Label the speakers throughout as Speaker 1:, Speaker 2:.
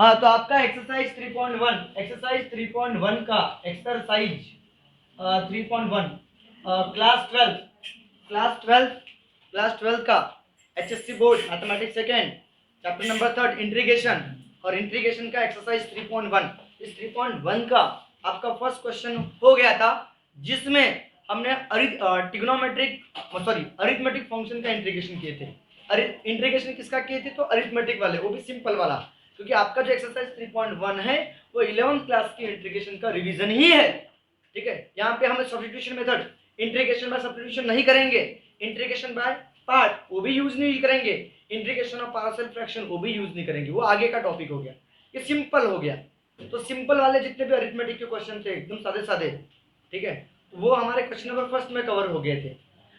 Speaker 1: हाँ, तो आपका एक्सरसाइज 3.1 का एक्सरसाइज 3.1 क्लास ट्वेल्थ का HSC board mathematics second chapter number third integration और इंटीग्रेशन का एक्सरसाइज 3.1। इस 3.1 का आपका फर्स्ट क्वेश्चन हो गया था, जिसमें हमने अरिथमेटिक फंक्शन का इंटीग्रेशन किए थे। इंटीग्रेशन किसका किए थे? तो अरिथमेटिक वाले, वो भी सिंपल वाला, क्योंकि आपका जो एक्सरसाइज 3.1 है वो 11th क्लास की इंटीग्रेशन का रिवीजन ही है। ठीक है, यहाँ पे हम substitution method, integration by substitution नहीं करेंगे, इंटीग्रेशन बाय पार्ट वो भी यूज नहीं करेंगे, इंटीग्रेशन ऑफ पार्शियल फ्रैक्शन वो भी यूज नहीं करेंगे, वो आगे का टॉपिक हो गया, ये सिंपल हो गया। तो सिंपल वाले जितने भी अरिथमेटिक के क्वेश्चन थे एकदम सादे सादे, ठीक है, तो वो हमारे क्वेश्चन नंबर फर्स्ट में कवर हो गए थे।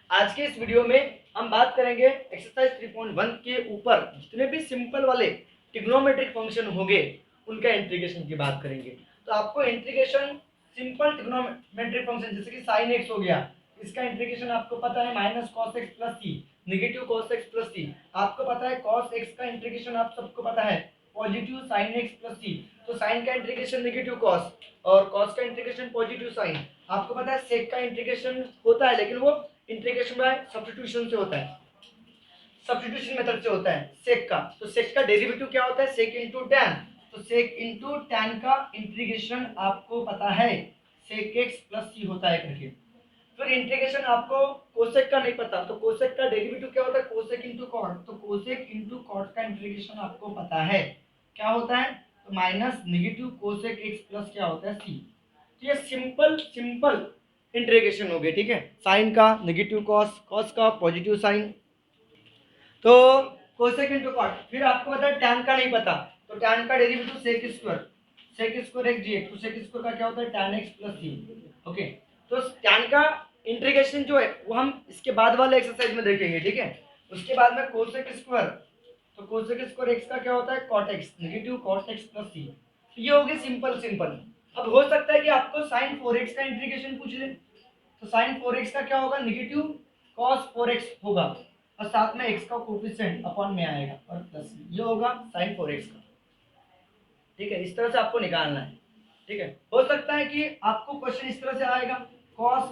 Speaker 1: आज के इस वीडियो में हम बात करेंगे एक्सरसाइज 3.1 के ऊपर जितने भी सिंपल वाले ट्रिग्नोमेट्रिक फंक्शन होंगे उनका इंटीग्रेशन की बात करेंगे। तो आपको इंटीग्रेशन सिंपल ट्रिग्नोमेट्रिक फंक्शन जैसे कि sin x हो गया, इसका इंटीग्रेशन आपको पता है माइनस cos x प्लस सी, नेगेटिव cos x प्लस सी। आपको पता है cos x का इंटीग्रेशन आप सबको पता है पॉजिटिव sin x प्लस सी, तो sin का इंटीग्रेशन नेगेटिव cos और cos का इंटीग्रेशन पॉजिटिव sin। आपको पता है sec का इंटीग्रेशन होता है, लेकिन वो इंटीग्रेशन बाय सब्स्टिट्यूशन से होता है, सब्स्टिट्यूशन मेथड से होता है सेक का। तो सेक का डेरिवेटिव क्या होता है? सेक इनटू टैन। तो सेक इनटू टैन का इंटीग्रेशन आपको पता है सेक एक्स प्लस सी होता है करके। फिर इंटीग्रेशन आपको कोसेक का नहीं पता, तो कोसेक का डेरिवेटिव क्या होता है? Cosec into cot. तो कोसेक इनटू कॉट का इंटीग्रेशन आपको पता है क्या होता है? तो minus negative cosec X plus क्या होता है? सी। तो ये सिंपल सिंपल इंटीग्रेशन हो गए, ठीक है, साइन का नेगेटिव कॉस, कॉस का पॉजिटिव साइन। तो कोसेक इनटू कॉट। फिर आपको पता है टैन का नहीं पता, तो टैन का derivative sec square, sec square X GX. तो सेक स्क्वायर का क्या होता है? Tan X plus C. Okay, तो टैन का इंटीग्रेशन जो है वो हम इसके बाद वाले एक्सरसाइज में देखेंगे, ठीक है। उसके बाद में कोसेक स्क्वायर, तो कोसेक स्क्वायर एक्स का क्या होता है? Cot X, negative cot X plus C. ये हो गए सिंपल सिंपल। अब हो सकता है कि आपको साइन 4x का इंटीग्रेशन पूछ ले, तो साइन 4x का क्या होगा? नेगेटिव कॉस 4x होगा और साथ में x का कोफिशिएंट अपॉन में आएगा और प्लस ये होगा साइन 4x का, ठीक है। इस तरह से आपको निकालना है, ठीक है। हो सकता है कि आपको क्वेश्चन इस तरह से आएगा, कॉस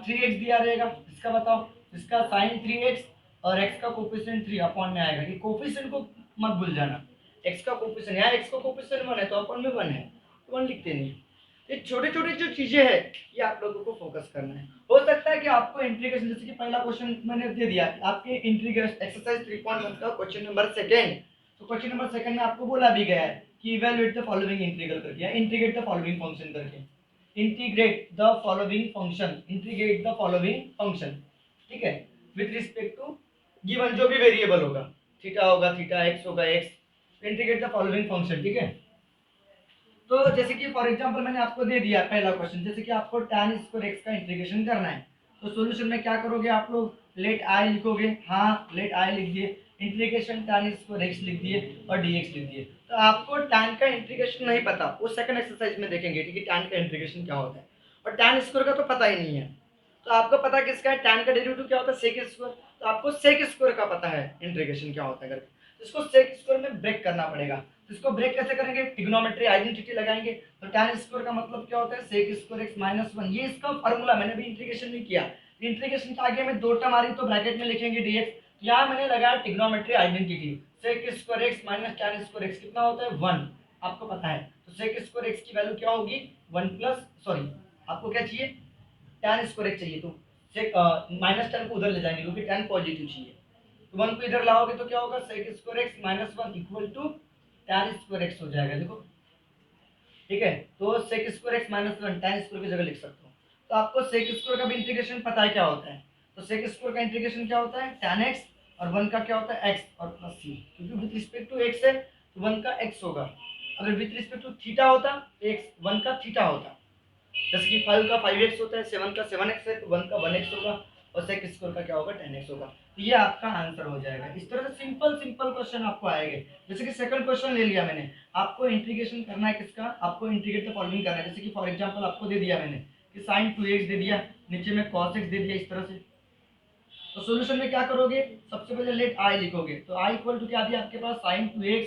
Speaker 1: 3x दिया रहेगा, इसका बताओ, इसका साइन 3x और x का कोफिशिएंट 3 अपॉन में आएगा। ये कोफिशिएंट को मत भूल जाना, x का कोफिशिएंट, यहाँ x का कोफिशिएंट 1 है तो अपॉन में 1 है, तो 1 लिखते नहीं। ये छोटे छोटे जो चीजें हैं ये आप लोगों को फोकस करना है। हो सकता है कि आपको इंटीग्रेशन, जैसे कि पहला क्वेश्चन मैंने दे दिया आपके इंटीग्रेशन एक्सरसाइज 3.1 का क्वेश्चन नंबर सेकंड। तो क्वेश्चन नंबर सेकंड में आपको बोला भी गया है कि इवैल्यूएट द फॉलोइंग इंटीग्रल करके या इंटीग्रेट द फॉलोइंग फंक्शन करके, integrate the following function, integrate the following function, ठीक है, विद रिस्पेक्ट टू गिवन जो भी वेरिएबल होगा, थीटा होगा थीटा, एक्स होगा x, integrate the following function, ठीक है। तो जैसे कि फॉर एग्जांपल मैंने आपको दे दिया पहला क्वेश्चन, जैसे कि आपको tan स्क्वायर x का इंटीग्रेशन करना है, तो सॉल्यूशन में क्या करोगे आप लोग? लेट i लिखोगे, हाँ लेट i लिख दिए, इंटीग्रेशन tan स्क्वायर x लिख दिए और dx लिख दिए। तो आपको tan का इंटीग्रेशन नहीं पता, वो सेकंड एक्सरसाइज में देखेंगे, ठीक है, tan का इंटीग्रेशन क्या होता है। और tan स्क्वायर का तो पता ही नहीं है, तो आपको पता किसका है? tan का डेरिवेटिव क्या होता है? sec square. तो आपको sec स्क्वायर का पता है इंटीग्रेशन क्या होता है करके, तो इसको sec स्क्वायर में ब्रेक करना पड़ेगा। तो इसको ब्रेक कैसे करेंगे? ट्रिग्नोमेट्री आइडेंटिटी लगाएंगे। तो tan स्क्वायर का मतलब क्या होता है? sec स्क्वायर x माइनस 1, ये इसका फार्मूला, मैंने भी इंटीग्रेशन नहीं किया, इंटीग्रेशन के आगे में दो टर्म आ रही तो ब्रैकेट में लिखेंगे dx। यहाँ मैंने लगाया trigonometry identity, sec square x minus tan square x कितना होता है? 1, आपको पता है। तो sec स्क्वायर x की वैल्यू क्या होगी? 1 प्लस, सॉरी आपको क्या चाहिए? tan स्क्वायर x चाहिए, तो sec माइनस tan को उधर ले जाएंगे क्योंकि tan पॉजिटिव चाहिए, तो 1 को इधर लाओगे तो क्या होगा? sec square x minus 1 equal to tan square x हो जाएगा, देखो, ठीक है। तो sec square x minus 1 tan square की जगह लिख सकते हो। तो आपको sec स्क्वायर का भी इंटीग्रेशन पता है क्या होता है? तो sec स्क्वायर का इंटीग्रेशन क्या होता है? tan x और 1 का क्या होता है? x और प्लस c, क्योंकि विद रिस्पेक्ट टू x है तो 1 का x होगा, अगर विद रिस्पेक्ट टू थीटा होता तो x 1 का थीटा होता, जैसे कि 5 का 5x होता है, 7 का 7x है तो 1 का 1x होगा और sec स्क्वायर का क्या होगा? 10x होगा। तो ये आपका आंसर हो जाएगा। इस तरह से सिंपल सिंपल क्वेश्चन आपको आएंगे। जैसे कि सेकंड क्वेश्चन ले लिया मैंने, आपको इंटीग्रेशन करना है किसका? आपको इंटीग्रेट द फॉलोइंग करना है। जैसे कि फॉर एग्जांपल आपको दे दिया मैंने कि sin 2x दे दिया, नीचे में cos x दे दिया, इस तरह से। तो सॉल्यूशन में क्या करोगे? सबसे पहले लेट i लिखोगे, तो i इक्वल टू क्या दिया आपके पास? sin 2x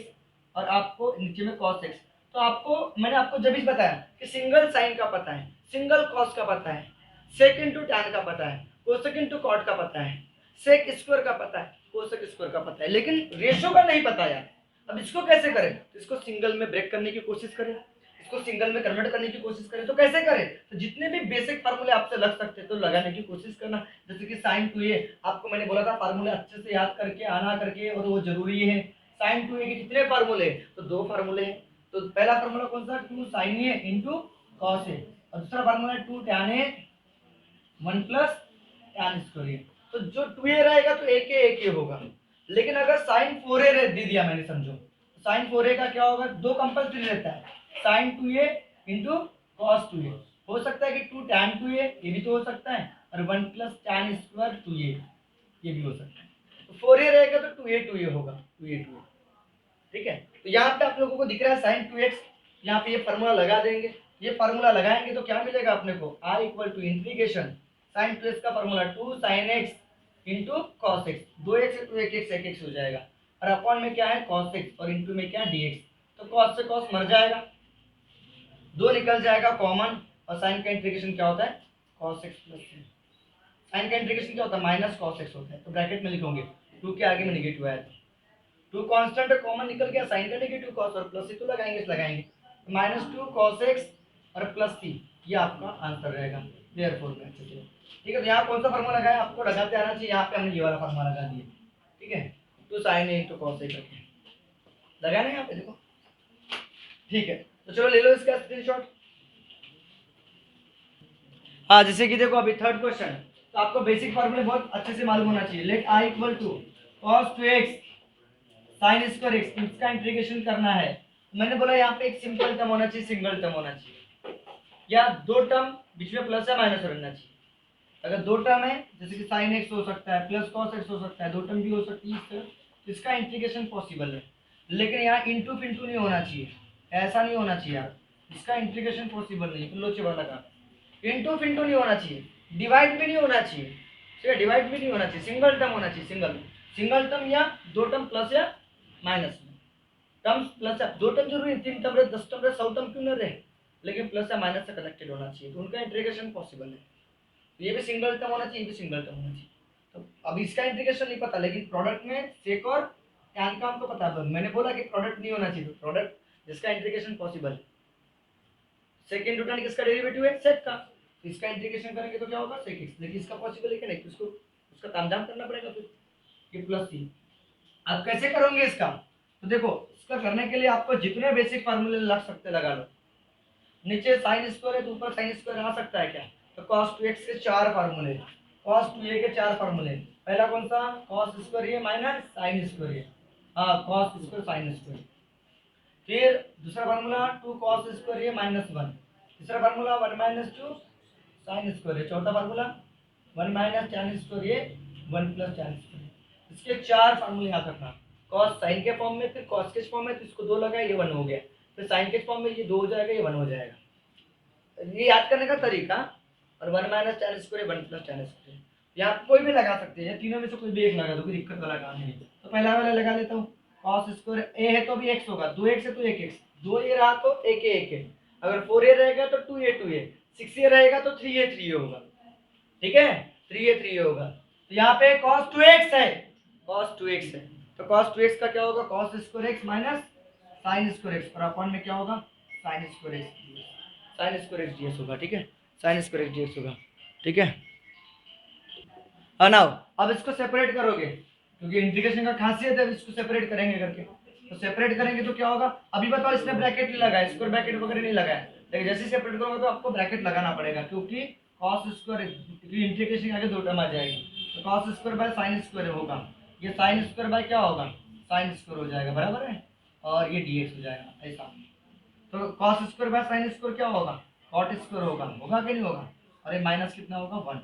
Speaker 1: और आपको नीचे में cos x। तो आपको मैंने आपको जब भी बताया कि सिंगल साइन का पता है, सिंगल कॉस का पता है, सेक इंटू टैन का पता है, कोसेक इंटू कॉट का पता है, सेक स्क्वायर का पता है, कोसेक स्क्वायर का पता है, लेकिन रेशो का नहीं पता यार। अब इसको कैसे करें? तो इसको सिंगल में ब्रेक करने की कोशिश करें, इसको सिंगल में कन्वर्ट करने की कोशिश करें। तो कैसे करें? तो जितने भी बेसिक फार्मूले आपसे लग सकते हैं तो लगाने की कोशिश करना। जैसे कि साइन टू ए, आपको मैंने बोला था फार्मूले अच्छे से याद करके आना करके, और वो जरूरी है। साइन टू ए के कितने फार्मूले? तो दो फार्मूले हैं। तो पहला फार्मूला कौन सा? Two sine A into cos A, और दूसरा formula two tan A one plus tan square. तो जो टू ए रहेगा तो एक ए होगा, लेकिन अगर साइन फोर ए दे दिया मैंने, समझो साइन फोर ए का क्या होगा? दो कंपल्सरी रहता है, साइन टू ए इंटू कॉस टू ए। हो सकता है कि टू टैन टू ए, ये भी तो हो सकता है, और one plus tan square two A, ये भी हो सकता है। तो फोर ए रहेगा तो टू ए होगा, टू ए। ठीक है, तो यहाँ पे आप लोगों को दिख रहा है साइन टू एक्स, यहाँ पे ये फार्मूला लगा देंगे। ये फार्मूला लगाएंगे तो क्या मिलेगा अपने को? r equal to integration sine two X का formula two sine X into cos X, दो एक्स टू एक एक्स हो जाएगा, और अपॉन में क्या है? कॉस एक्स, और इंटू में क्या? dx। तो कॉस से कॉस मर जाएगा, दो निकल जाएगा कॉमन, और साइन का इंटीग्रेशन क्या होता है? कॉस एक्स प्लस साइन का इंटीग्रेशन क्या होता है? माइनस कॉस एक्स होता है। तो ब्रैकेट में लिखोगे, टू के आगे में निगेटिव आया, टू कांस्टेंट कॉमन निकल गया, साइन का नेगेटिव कॉस और प्लस सी तो लगाएंगे माइनस टू कॉस एक्स और प्लस सी, ये आपका आंसर रहेगा। देयरफॉर में अच्छे से, ठीक है। तो यहाँ कौन सा फार्मूला लगाया? आपको लगाते आना चाहिए। यहाँ पे हमने ये वाला फार्मूला लगा दिया, ठीक है, two sine A two cos A करके लगाना है यहाँ पे, देखो, ठीक है। तो चलो ले लो इसका स्क्रीनशॉट। हाँ, जैसे कि देखो अभी थर्ड क्वेश्चन, तो आपको बेसिक फार्मूले बहुत अच्छे से मालूम होना चाहिए। Let I equal to cos two X sine square X, इसका इंटीग्रेशन करना है। मैंने बोला यहाँ पे एक सिंपल टर्म होना चाहिए, सिंगल टर्म होना चाहिए, या दो टर्म बीच में प्लस या माइनस रहना चाहिए। अगर दो टर्म है, जैसे कि साइन एक्स हो सकता है, प्लस कॉस एक्स हो सकता है, दो टर्म भी हो सकती है इस तरह, तो इसका इंटीग्रेशन पॉसिबल है। लेकिन यहाँ इंटू फिंटू नहीं होना चाहिए, ऐसा नहीं होना चाहिए यार, इसका इंटीग्रेशन पॉसिबल नहीं है। लोचे वाला का इंटू फिंटू नहीं होना चाहिए, डिवाइड भी नहीं होना चाहिए, ठीक है, डिवाइड भी नहीं होना चाहिए, सिंगल टर्म होना चाहिए, सिंगल टर्म, या दो टर्म प्लस या माइनस में। टर्म्स प्लस या दो टर्म जरूरी, तीन टर्म रहे, 10 टर्म रहे, 100 टर्म क्यों न रहे, लेकिन प्लस या माइनस से कनेक्टेड होना चाहिए, तो उनका इंटीग्रेशन पॉसिबल है। तो ये भी सिंगल टर्म होना चाहिए, ये भी सिंगल टर्म होना चाहिए। तो अब इसका इंटीग्रेशन नहीं पता, लेकिन प्रोडक्ट में सेक और टैन का हमको पता है। मैंने बोला कि प्रोडक्ट नहीं होना चाहिए, तो प्रोडक्ट जिसका इंटीग्रेशन पॉसिबल है, सेक इंटू टैन किसका डेरिवेटिव है? सेक का, तो इसका इंटीग्रेशन करेंगे तो क्या होगा? Sec X. लेकिन इसका पॉसिबल है कि नहीं, तो उसको उसका तामझाम करना पड़ेगा फिर, ये प्लस सी। आप कैसे करोगे इसका? तो देखो, इसका करने के लिए आपको जितने बेसिक फार्मूले लग सकते लगा लो। नीचे साइन स्क्वायर है तो ऊपर साइन स्क्वायर आ सकता है क्या? तो cos 2x के चार फार्मूले, cos 2a के चार फार्मूले। पहला कौन सा? cos स्क्वायर ए माइनस साइन स्क्वायर ए, हाँ cos स्क्वायर साइन स्क्वायर। फिर दूसरा फार्मूला 2 cos स्क्वायर ए माइनस 1। तीसरा फार्मूला 1 माइनस 2 साइन स्क्वायर ए। चौथा फार्मूला 1 माइनस tan स्क्वायर ए 1 प्लस tan स्क्वायर। इसके चार फार्मूले याद रखना, cos साइन के फॉर्म में, फिर cos के फॉर्म में, तो इसको दो लगाए, ये 1 हो गया, फिर साइन के फॉर्म में ये 2 हो जाएगा, ये 1 हो जाएगा। ये याद करने का तरीका। और 1 minus tan square 1 plus tan square, यहाँ कोई भी लगा सकते हैं, तीनों में से कोई भी एक लगा दो, कोई दिक्कत वाला काम नहीं। तो पहला वाला लगा लेता हूँ, cos स्क्वायर ए है तो भी x होगा, 2x है तो 1x, 2a रहा तो 1 है, अगर 4a रहेगा तो 2a, 6a रहेगा तो 3a होगा, ठीक है, 3a होगा। तो यहाँ पे cos 2x है, cos 2x है, तो cos 2x का क्या होगा? cos square x minus sine square x, और अपॉन में क्या होगा? Sine square x, sine square x ds होगा, ठीक है, साइन स्क्वायर x ds होगा, ठीक है। नाउ अब इसको सेपरेट करोगे, क्योंकि इंटीग्रेशन का खासियत है, इसको सेपरेट करेंगे करके। तो सेपरेट करेंगे तो क्या होगा? अभी बताओ, इसने ब्रैकेट नहीं लगाया, स्क्वायर ब्रैकेट वगैरह नहीं लगाया, लेकिन जैसे ही सेपरेट करोगे तो आपको ब्रैकेट लगाना पड़ेगा, क्योंकि cos स्क्वायर, क्योंकि इंटीग्रेशन आगे दो टर्म आ जाएगी, तो cos square by sine square होगा, ये साइन स्क्वायर बाय क्या होगा? साइन स्क्वायर हो जाएगा, बराबर है, और ये dx हो जाएगा ऐसा। तो cos square by sine square क्या होगा? cot स्क्वायर होगा, होगा कि नहीं होगा? और ये माइनस कितना होगा? 1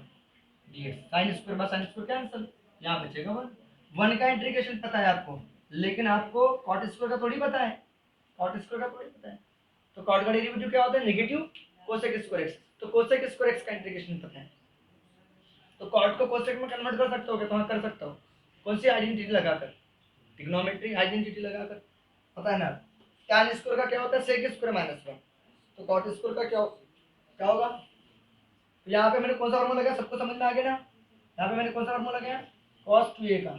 Speaker 1: dx। Sine square by sine square cancel, यहाँ बचेगा 1 का इंटीग्रेशन पता है आपको, लेकिन आपको cot स्क्वायर का थोड़ी पता है, cot स्क्वायर का थोड़ी पता है। तो cot का डेरिवेटिव क्या होता है? नेगेटिव कोसेक स्क्वायर x, तो कोसेक स्क्वायर x का इंटीग्रेशन पता है, तो cot को कोसेक में कन्वर्ट कर सकते हो क्या? तो हाँ कर सकता हो, कौन सी आइडेंटिटी लगाकर? ट्रिग्नोमेट्री आइडेंटिटी लगाकर। पता है ना। tan स्क्वायर का क्या होता है sec स्क्वायर माइनस 1, तो cot स्क्वायर का क्या होगा। तो यहाँ पे मैंने कौन सा फार्मूला लगाया, सबको समझ में आ गया ना। यहाँ पे मैंने कौन सा फार्मूला लगाया, cos 2a का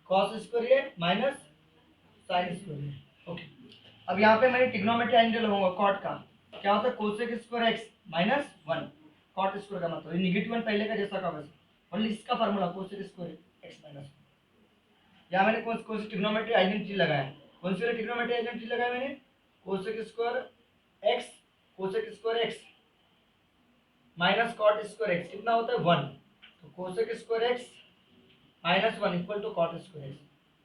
Speaker 1: cos स्क्वायर ए माइनस sin स्क्वायर ए। ओके, अब यहाँ पे मैंने ट्रिग्नोमेट्री एंगल लगाऊंगा cot का, क्या होता है cosec square x minus 1, cot square का मतलब नेगेटिव 1 पहले का जैसा का वैसा, ओनली इसका formula cosec square x minus 1। यहाँ मैंने कौन सी ट्रिग्नोमेट्री आइडेंटिटी लगाया, कौन सी ट्रिग्नोमेट्री आइडेंटिटी लगाया मैंने, cosec square x cosec square x minus cot square x कितना होता है 1, तो cosec square x minus 1 equal to cot square x,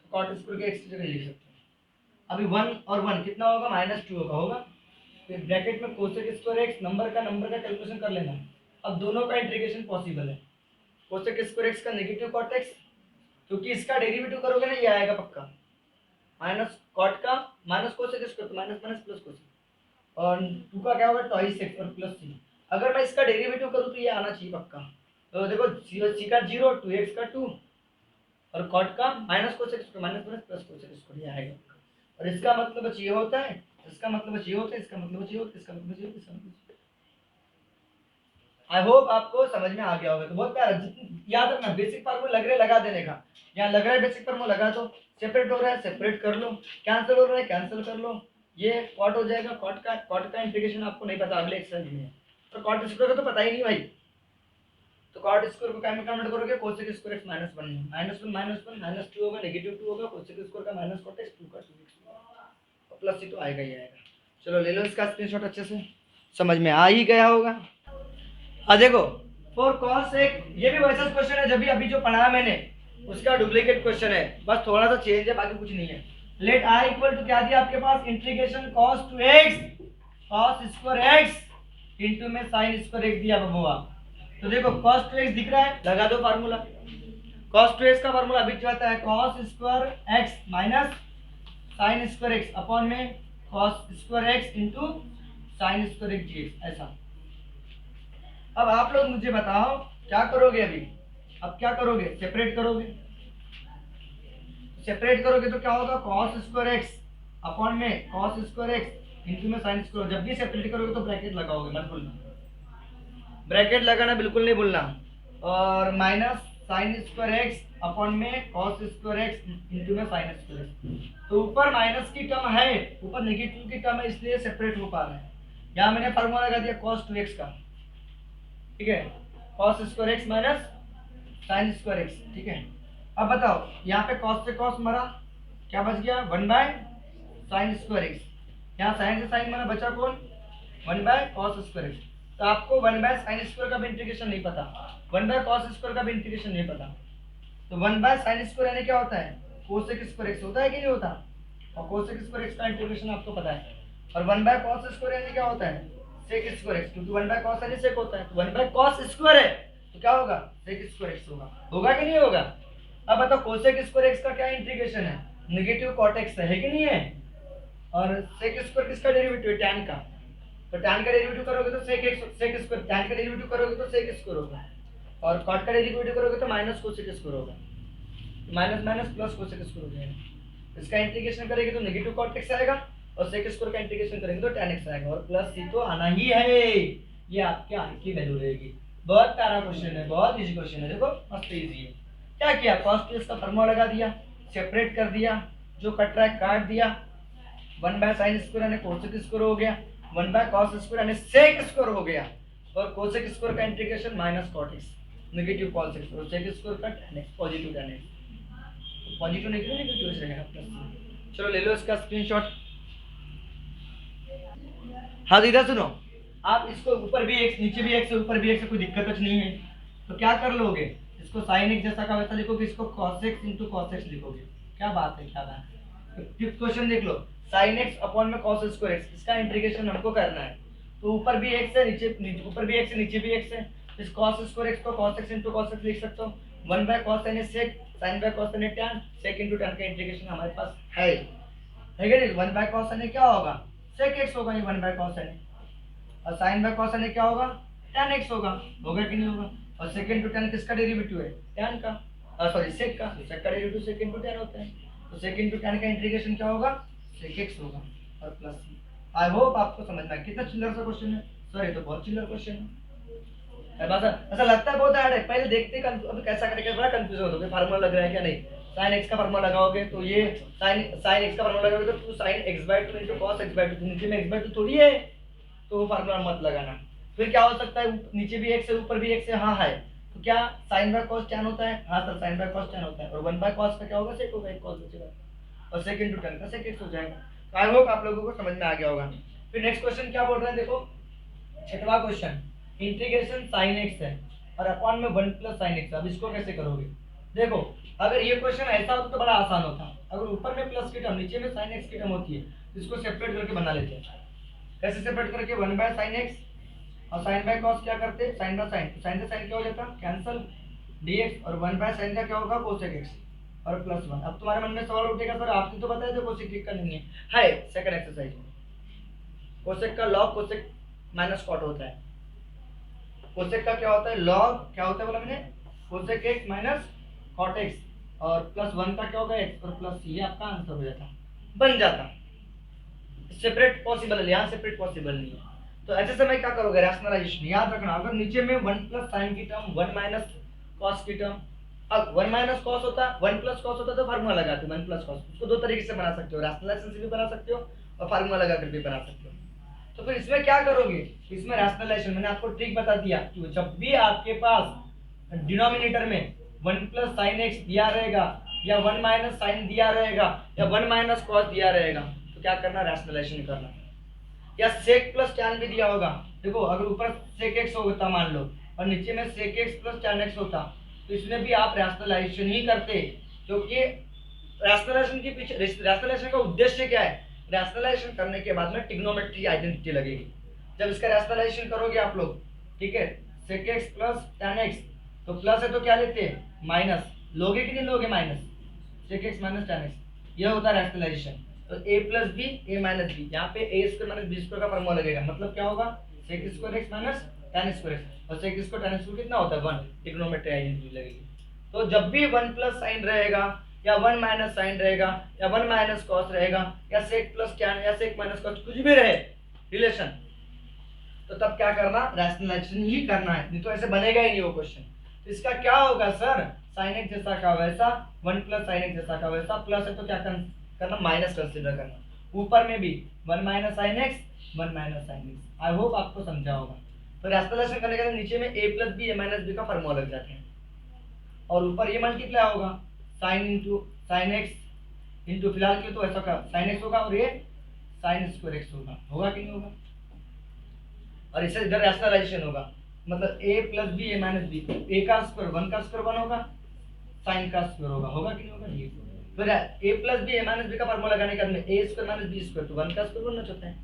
Speaker 1: तो cot स्क्वायर के x की जगह लिख सकते हैं। अभी 1 और 1 कितना होगा -2 होगा, फिर ब्रैकेट में cosec स्क्वायर x नंबर का कैलकुलेशन कर लेना। अब दोनों का इंटीग्रेशन पॉसिबल है, cosec स्क्वायर x का नेगेटिव cot x, क्योंकि इसका डेरिवेटिव करोगे ना ये आएगा पक्का, माइनस cot का माइनस cosec स्क्वायर तो माइनस माइनस प्लस cosec, और 2 का क्या होगा टॉइस x और प्लस c। अगर मैं इसका डेरिवेटिव करूँ तो ये आना चाहिए पक्का, तो देखो c का 0 2x का 2 और cot का minus cosec square minus minus plus cosec square ये आएगा। और इसका मतलब ये होता है, इसका मतलब ये होता है, इसका मतलब ये होता है, इसका मतलब ये होता है, इसका मतलब आई होप आपको समझ में आ गया होगा। तो बहुत प्यारा, याद रखना बेसिक फार्मूला लग रहा है लगा देने का, यहाँ लग रहा है बेसिक फार्मूला लगा दो, सेपरेट हो रहा है सेपरेट कर लो, कैंसिल हो रहा है कैंसिल कर लो, ये कॉट हो जाएगा, कॉट का इंटीग्रेशन आपको नहीं पता अगले एक्सरसाइज में, तो कॉट स्क्वायर का तो पता ही नहीं भाई, तो कॉट स्क्वायर को क्या में कन्वर्ट करोगे cosec square x minus 1 minus 1 minus 2 होगा, नेगेटिव 2 होगा, cosec स्क्वायर का माइनस cot x 2 का 2x प्लस c तो आएगा ही आएगा। चलो ले लो इसका स्क्रीनशॉट, अच्छे से समझ में आ ही गया होगा। देखो फॉर cos एक, ये भी वैसा क्वेश्चन है जब भी अभी जो पढ़ाया मैंने उसका डुप्लीकेट क्वेश्चन है, बस थोड़ा सा चेंज है बाकी कुछ नहीं है। लेट i इक्वल टू क्या दिया आपके पास, integration cos 2x cos square x into में sin स्क्वायर x दिया बबुआ। तो देखो cos 2x दिख रहा है, लगा दो फार्मूला, cos 2x का फार्मूला अभी आता है cos square x minus sin square x upon में cos square x into sin square x dx, ऐसा। अब आप लोग मुझे बताओ क्या करोगे अभी, अब क्या करोगे, सेपरेट करोगे, सेपरेट करोगे तो क्या होगा cos स्क्वायर x अपॉन में cos स्क्वायर x इनटू में sin स्क्वायर, जब भी सेपरेट करोगे तो ब्रैकेट लगाओगे, मत भूलना ब्रैकेट लगाना बिल्कुल नहीं भूलना, और minus sin square x upon में cos स्क्वायर x इनटू में sin स्क्वायर x। तो ऊपर माइनस की टर्म है, ऊपर नेगेटिव की टर्म है, इसलिए सेपरेट हो पा रहा है। यहाँ मैंने फार्मूला लगा दिया cos 2x का, ठीक है, cos square x minus sin square x, ठीक है। अब बताओ यहाँ पे cos से cos मरा, क्या बच गया 1 बाय sin स्क्वायर x, यहाँ sin से sin मरा, बचा कौन 1 बाय cos स्क्वायर x। तो आपको 1 बाय sin स्क्वायर का भी इंटीग्रेशन नहीं पता, 1 बाय cos स्क्वायर का भी इंटीग्रेशन नहीं पता, तो 1 बाय sin स्क्वायर यानी क्या होता है cosec स्क्वायर x होता है कि नहीं होता, और cosec स्क्वायर x का इंटीग्रेशन आपको पता है, और 1 बाय cos स्क्वायर यानी क्या होता है sec स्क्वायर x, क्योंकि 1 बाय cos यानी sec होता है, तो 1 बाय cos स्क्वायर है तो क्या होगा sec स्क्वायर x होगा कि नहीं होगा। अब बताओ cosec स्क्वायर x का क्या इंटीग्रेशन है, नेगेटिव cot x है कि नहीं है, और sec स्क्वायर किसका डेरिवेटिव है tan का, तो tan का डेरिवेटिव करोगे तो sec स्क्वायर, tan का डेरिवेटिव करोगे तो sec स्क्वायर होगा, और cot का डेरिवेटिव करोगे तो माइनस cosec स्क्वायर होगा, minus minus plus cosec square हो जाएगा। इसका इंटीग्रेशन करेंगे तो नेगेटिव cot x आएगा, और sec स्क्वायर का इंटीग्रेशन करेंगे तो tan x आएगा, और प्लस c तो आना ही है, ये आपके आने की वैल्यू रहेगी। बहुत प्यारा क्वेश्चन है, बहुत इजी क्वेश्चन है, देखो मस्त इजी है। क्या किया cos 2x का फार्मूला लगा दिया, सेपरेट कर दिया, जो कट रहा है काट दिया, 1 बाय sin स्क्वायर यानी cosec स्क्वायर हो गया, 1 बाय cos स्क्वायर यानी sec स्क्वायर हो गया, और cosec स्क्वायर का integration minus cot x negative cos square, sec square का tan x positive tan x, positive negative रहेगा प्लस। चलो ले लो इसका स्क्रीनशॉट। हाँ तो इधर सुनो, आप इसको ऊपर भी x नीचे भी x है ऊपर भी x है, कोई दिक्कत कुछ नहीं है, तो क्या कर लोगे, इसको sin x जैसा का वैसा लिखोगे, इसको cos x into cos x लिखोगे, क्या बात है क्या बात है। तो फिफ्थ क्वेश्चन देख लो, sin x अपॉन में cos स्क्वायर x, इसका इंटीग्रेशन हमको करना है, तो ऊपर भी x है नीचे ऊपर भी x है नीचे भी x है, इस cos स्क्वायर x को cos x into cos x लिख सकते हो, 1 बाय cos यानी sec, sin बाय cos यानी tan, sec इनटू tan का इंटीग्रेशन हमारे पास है क्या नहीं, 1 बाय cos यानी क्या होगा sec x होगा, ये 1 बाय cos यानी, और sin बाय cos यानी क्या होगा tan x होगा कि नहीं होगा, और sec इनटू tan किसका डेरिवेटिव है tan का, सॉरी sec का, sec का डेरिवेटिव sec इनटू tan होता है, तो sec इनटू tan का इंटीग्रेशन क्या होगा सेक एक्स होगा और प्लस सी। आई होप आपको समझ में आया। कितना चिल्लर सा क्वेश्चन है सर, ये तो बहुत चिल्लर क्वेश्चन है। बस ऐसा लगता है बहुत हार्ड है, पहले देखते हैं अभी कैसा करेंगे, बड़ा कंफ्यूजन होगा फार्मूला लग रहा है क्या नहीं। sin x का फार्मूला लगाओगे तो ये sin x का फार्मूला लगाओगे तो sin x/2 into cos x/2, नीचे में x/2 थोड़ी है, तो वो फार्मूला मत लगाना। फिर क्या हो सकता है, नीचे भी x है ऊपर भी x है, हाँ है, तो क्या sin बाय cos tan होता है, हाँ sir sin by cos tan होता है, और 1 बाय cos का क्या होगा, sec होगा, एक cos बचेगा, और sec into tan का sec x हो जाएगा। आई होप आप लोगों को समझ में आ गया होगा। फिर नेक्स्ट क्वेश्चन क्या बोल रहे हैं, देखो 6वां क्वेश्चन, इंटीग्रेशन sin x है और अपॉन में 1 प्लस sin x। अब इसको कैसे करोगे, देखो अगर ये क्वेश्चन ऐसा होता तो बड़ा आसान होता, अगर ऊपर में प्लस की टर्म नीचे में sin x की टर्म होती है तो इसको सेपरेट करके बना लेते हैं। कैसे सेपरेट करके, 1 बाय sin x और sin बाय cos क्या करते हैं, sin बाय sin, sin से sin क्या हो जाता, कैंसिल dx, और 1 बाय sin का क्या होगा, cosec x और प्लस 1। अब तुम्हारे मन में सवाल उठेगा सर आपने तो बताया था cosec का नहीं है सेकंड एक्सरसाइज में cosec का log cosec माइनस cot होता है। cosec का क्या होता है, log क्या होता है बोला मैंने, cosec x minus cot x, और प्लस 1 का क्या होगा x और प्लस c, ये आपका आंसर हो जाता, बन जाता। सेपरेट पॉसिबल है, यहाँ सेपरेट पॉसिबल नहीं है। तो ऐसे समय क्या करोगे, रैशनलाइजेशन याद रखना, अगर नीचे में 1 प्लस sin की टर्म 1 माइनस cos की टर्म, अब 1 माइनस cos होता 1 प्लस cos होता तो फार्मूला लगाते 1 प्लस cos। उसको दो तरीके से बना सकते हो, रैशनलाइजेशन से भी बना सकते हो और फार्मूला लगाकर भी बना सकते हो। तो फिर इसमें क्या करोगे, इसमें रैशनलाइजेशन मैंने आपको ट्रिक बता दिया कि जब भी आपके पास डिनोमिनेटर में 1 प्लस sin x दिया रहेगा या 1 माइनस sin दिया रहेगा या 1 माइनस cos दिया रहेगा तो क्या करना, रैशनलाइजेशन करना। या sec प्लस tan भी दिया होगा, देखो अगर ऊपर sec x होता मान लो और नीचे में sec x plus tan x होता तो इसमें भी आप रैशनलाइजेशन ही करते, क्योंकि रैशनलाइजेशन के पीछे, रैशनलाइजेशन का उद्देश्य क्या है, रैशनलाइजेशन करने के बाद में ट्रिग्नोमेट्री आइडेंटिटी लगेगी। जब इसका रैशनलाइजेशन करोगे आप लोग, ठीक है, sec x plus tan x, तो प्लस है तो क्या लेते हैं माइनस, लोगे कि नहीं लोगे minus, sec x minus tan x, यह होता है रैशनलाइजेशन। तो a plus B a minus B, यहाँ पे a square minus B square का फॉर्मूला लगेगा, मतलब क्या होगा sec square x minus tan square x, और sec स्क्वायर tan स्क्वायर कितना होता है 1, ट्रिग्नोमेट्री आइडेंटिटी लगेगी। तो जब भी 1 प्लस sin रहेगा या 1 माइनस sin रहेगा या 1 माइनस cos रहेगा या sec प्लस tan या sec माइनस cos कुछ भी रहे रिलेशन, तो तब क्या करना, रैशनलाइजेशन ही करना है, नहीं तो ऐसे बनेगा ही नहीं वो क्वेश्चन। तो इसका क्या होगा सर, sin x जैसा का वैसा, 1 प्लस sin x जैसा का वैसा, प्लस है तो क्या करना माइनस कंसीडर करना, ऊपर में भी 1 minus sin x 1 minus sin x। आई होप आपको समझा होगा। तो रैशनलाइजेशन करने के बाद नीचे में a plus B a minus B का फॉर्मूला लग जाते हैं, और ऊपर ये मल्टीप्लाई होगा sin into sin x into, फिलहाल के लिए तो ऐसा का sin x होगा और ये sin स्क्वायर x होगा कि नहीं होगा, और इससे इधर रैशनलाइजेशन होगा, मतलब a plus B a minus B, a का स्क्वायर 1 का स्क्वायर 1 होगा, sin का स्क्वायर होगा कि नहीं होगा, ये फिर a plus B a minus B का फार्मूला लगाने के बाद में a square minus B square, तो 1 का स्क्वायर 1 होता है,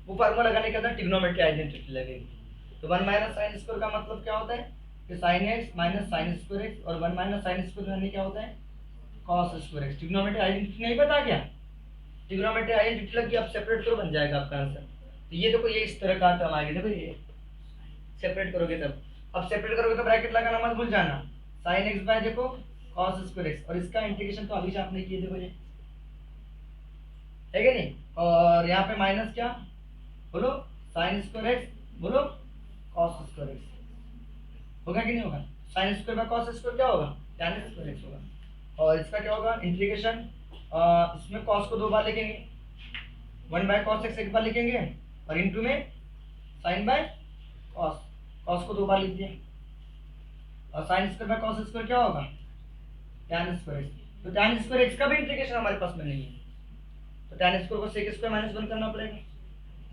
Speaker 1: वो फार्मूला लगाने के बाद ट्रिग्नोमेट्री आइडेंटिटी लगेगी। तो 1 माइनस sin स्क्वायर का मतलब क्या होता है कि sin x minus sin square x, और 1 माइनस sin स्क्वायर यानी क्या होता है cos square x। Trigonometry identity नहीं पता क्या, ट्रिग्नोमेट्री आइडेंटिटी लगी, अब सेपरेट करो बन जाएगा आपका आंसर। तो ये देखो ये इस तरह का टर्म आएगा, देखो ये सेपरेट करोगे तब, अब सेपरेट करोगे तो ब्रैकेट लगाना मत भूल जाना, sin x बाय देखो cos स्क्वायर x, और इसका इंटीग्रेशन तो अभी से आपने किए, देखो ये है कि नहीं, और यहाँ पे माइनस क्या बोलो sin स्क्वायर x बोलो cos स्क्वायर x, होगा कि नहीं होगा, sin square by cos square क्या होगा tan स्क्वायर x होगा, और इसका क्या होगा इंटीग्रेशन, इसमें cos को 2 बार लिखेंगे, 1 बाय cos x एक बार लिखेंगे, और इनटू में sin बाय cos को 2 बार लिख दिया, और sin square by cos square क्या होगा tan स्क्वायर x। तो tan स्क्वायर x का भी इंटीग्रेशन हमारे पास में नहीं है, तो tan स्क्वायर को sec स्क्वायर माइनस 1 करना पड़ेगा।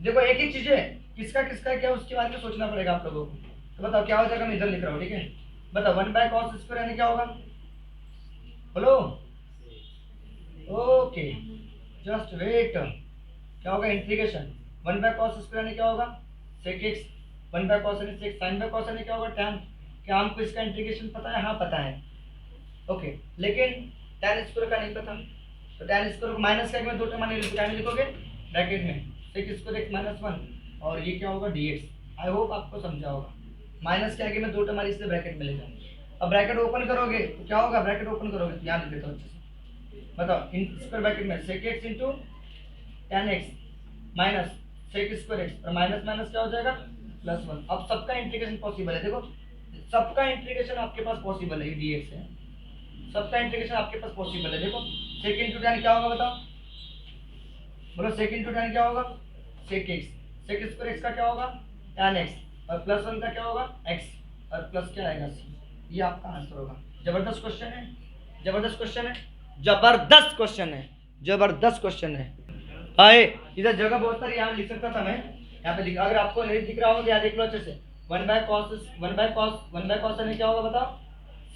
Speaker 1: देखो एक ही चीज है, किसका किसका क्या उसके बारे में सोचना पड़ेगा आप लोगों को। तो बताओ क्या हो जाएगा, मैं इधर लिख रहा हूँ, ठीक है, बताओ 1 बाय cos स्क्वायर यानी क्या होगा, बोलो ओके जस्ट वेट, क्या होगा इंटीग्रेशन 1 बाय cos स्क्वायर यानी क्या होगा sec x, 1 बाय cos यानी sec, sin बाय cos यानी क्या होगा tan। क्या हमको इसका इंटीग्रेशन पता है, हाँ पता है, ओके, लेकिन tan स्क्वायर का नहीं पता। तो tan स्क्वायर को माइनस करके मैं 2 टर्म लिखोगे ब्रैकेट में sec स्क्वायर x माइनस 1, और ये क्या होगा dx। आई होप आपको समझा होगा, माइनस के आगे मैं 2 टर्म इसलिए ब्रैकेट में ले जाऊंगा। अब ब्रैकेट ओपन करोगे तो क्या होगा, ब्रैकेट ओपन करोगे तो यहाँ लिख देता हूँ अच्छे से, बताओ इन स्क्वायर ब्रैकेट में sec x into tan x minus sec square x और माइनस माइनस क्या हो जाएगा +1। अब सबका इंटीग्रेशन पॉसिबल है, देखो सबका इंटीग्रेशन आपके पास पॉसिबल है, dx है, सबका इंटीग्रेशन आपके पास पॉसिबल है। देखो sec into tan क्या होगा बताओ, बोलो sec into tan क्या होगा sec x, sec square x का क्या होगा tan x और +1 का क्या होगा x और प्लस क्या आएगा c। ये आपका आंसर होगा। जबरदस्त क्वेश्चन है, जबरदस्त क्वेश्चन है, जबरदस्त क्वेश्चन है, जबरदस्त क्वेश्चन है। आए इधर जगह बहुत सारी यहाँ लिख सकता था मैं, यहाँ पे लिखा, अगर आपको नहीं दिख रहा होगा तो यहाँ देख लो अच्छे से। 1/cos ने क्या होगा बताओ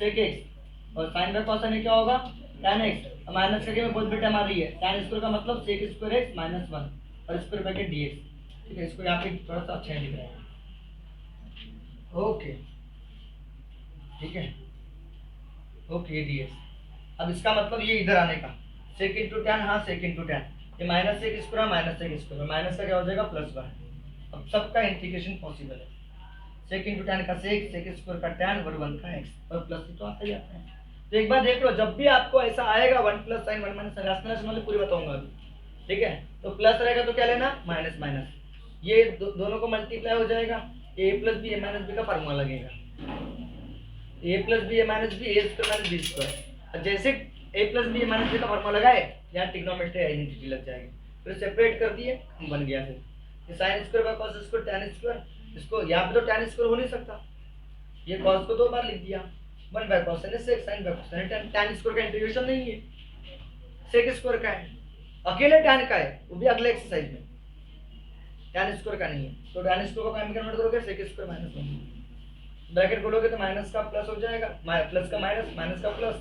Speaker 1: sec x और sin बाय cos ने क्या होगा tan x, माइनस करके मैं बहुत बेटा मार रही है, tan स्क्वायर का मतलब sec स्क्वायर x माइनस 1 और स्क्वायर ब्रैकेट dx। ठीक है, इसको यहाँ पे थोड़ा सा अच्छा लिख रहा है। ओके ठीक है, ओके dx। अब इसका मतलब ये इधर आने का sec into tan, हाँ sec into tan, ये minus sec square minus sec square, minus का क्या हो जाएगा +1। अब सबका इंटीग्रेशन पॉसिबल है, sec into tan का sec स्क्वायर का tan और 1 का x और प्लस तो आता ही आता है। तो एक बार देख लो, जब भी आपको ऐसा आएगा 1 + sin 1 - sin, रैशनलाइजेशन वाले पूरी बताऊंगा अभी। ठीक है, तो प्लस रहेगा तो क्या लेना माइनस माइनस, ये दोनों को मल्टीप्लाई हो जाएगा, a + b a - b का फार्मूला लगेगा, a + b a - b a² - b square. जैसे a + b a - b का फार्मूला लगाए यहाँ ट्रिग्नोमेट्री आइडेंटिटी लग जाएगी, फिर सेपरेट कर दिए बन गया। फिर sin square by cos square tan square, इसको यहाँ पे तो tan स्क्वायर हो नहीं सकता, ये cos को 2 बार लिख दिया, 1/cos ने sec, sin बाय cos ने tan स्क्वायर का इंटीग्रेशन नहीं है, sec स्क्वायर का है, अकेले tan का है, वो भी अगले एक्सरसाइज में, tan स्क्वायर का नहीं है। तो tan स्क्वायर को काम कन्वर्ट करोगे sec स्क्वायर माइनस 1, ब्रैकेट खोलोगे तो माइनस का प्लस हो जाएगा, प्लस का माइनस, माइनस का plus,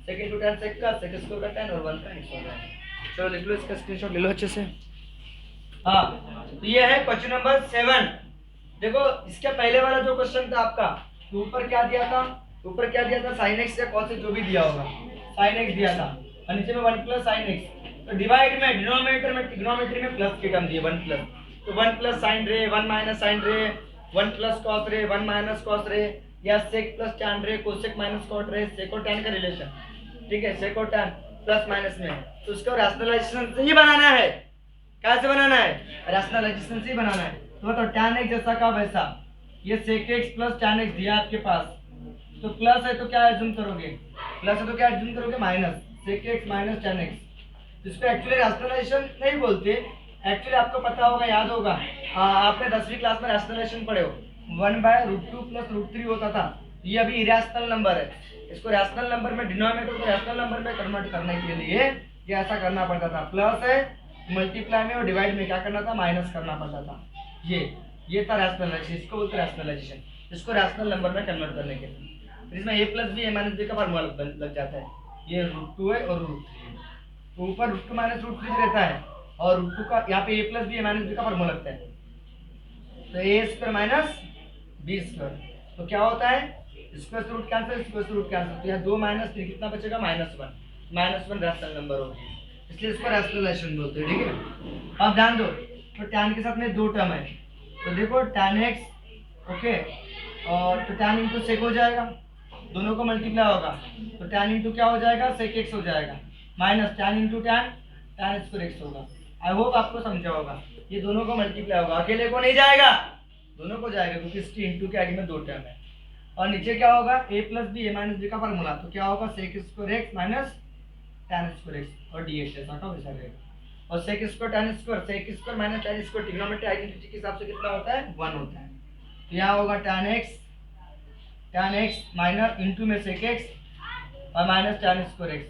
Speaker 1: sec into tan sec का, sec स्क्वायर का tan और 1 का x हो जाएगा। चलो लिख लो, इसका स्क्रीनशॉट ले लो अच्छे से। हाँ, तो ये है क्वेश्चन नंबर 7। देखो इसके पहले वाला जो क्वेश्चन था आपका, तो ऊपर क्या दिया था, ऊपर क्या दिया था sin x या cos x जो भी दिया होगा, sin x दिया था और नीचे में 1 + sin x, तो डिवाइड में डिनोमिनेटर में ट्रिग्नोमेट्री में प्लस के टर्म दिए 1 प्लस, तो 1 + sin रे 1 - sin रे 1 + cos रे 1 - cos रे, या sec + tan रे cosec - cot रे, sec और tan का रिलेशन। ठीक है, sec और tan प्लस माइनस में है, तो उसको रैशनलाइजेशन से ही बनाना है। कैसे बनाना है, रैशनलाइजेशन से ही बनाना है। तो बताओ tan x जैसा का वैसा, ये sec x + tan x दिया आपके पास, तो प्लस है तो क्या एज्यूम करोगे, प्लस है तो क्या एज्यूम करोगे minus, sec x - tan x। इसको एक्चुअली रैशनलाइजेशन नहीं बोलते, एक्चुअली आपको पता होगा, याद होगा, आपने 10वीं क्लास में रैशनलाइजेशन पढ़े हो, 1/√2 + √3 होता था। ये अभी इरेशनल नंबर है, इसको रैशनल नंबर में, डिनोमिनेटर को रैशनल नंबर में कन्वर्ट करने के लिए ये ऐसा करना पड़ता था, प्लस है मल्टीप्लाई में और डिवाइड में क्या करना था माइनस करना पड़ता था। ये था रैशनलाइजेशन, इसको बोलते हैं रैशनलाइजेशन, इसको रैशनल नंबर में कन्वर्ट करने के लिए। इसमें a + b a - b का फार्मूला लग जाता है, ये √2 है और √3 है, तो ऊपर √2 - √3 रहता है और √2 का यहाँ पे a + b a - b का फार्मूला लगता है, तो a² - b स्क्वायर, तो क्या होता है स्क्वायर से रूट कैंसिल, स्क्वायर से रूट कैंसिल, तो यहाँ 2 - 3 कितना बचेगा -1 रैशनल नंबर हो गया, इसलिए इसको रैशनलाइजेशन बोलते हैं। ठीक है, अब ध्यान दो, तो tan के साथ में 2 टर्म है, तो देखो tan x, ओके, और तो tan इंटू सेक हो जाएगा, दोनों को मल्टीप्लाई होगा, तो tan इंटू क्या हो जाएगा सेक x हो जाएगा, minus tan into tan square x होगा। आई होप आपको समझा होगा, ये दोनों को मल्टीप्लाई होगा, अकेले को नहीं जाएगा, दोनों को जाएगा, क्योंकि इसकी इंटू के आगे में 2 टर्म है। और नीचे क्या होगा a + b a - b का फार्मूला, तो क्या होगा sec square x minus tan square x और dx जैसा का वैसा रहेगा, और sec square tan square, sec square minus tan square trigonometry identity के हिसाब से कितना होता है 1 होता है, तो यहाँ होगा tan x माइनस इंटू में sec x और minus tan square x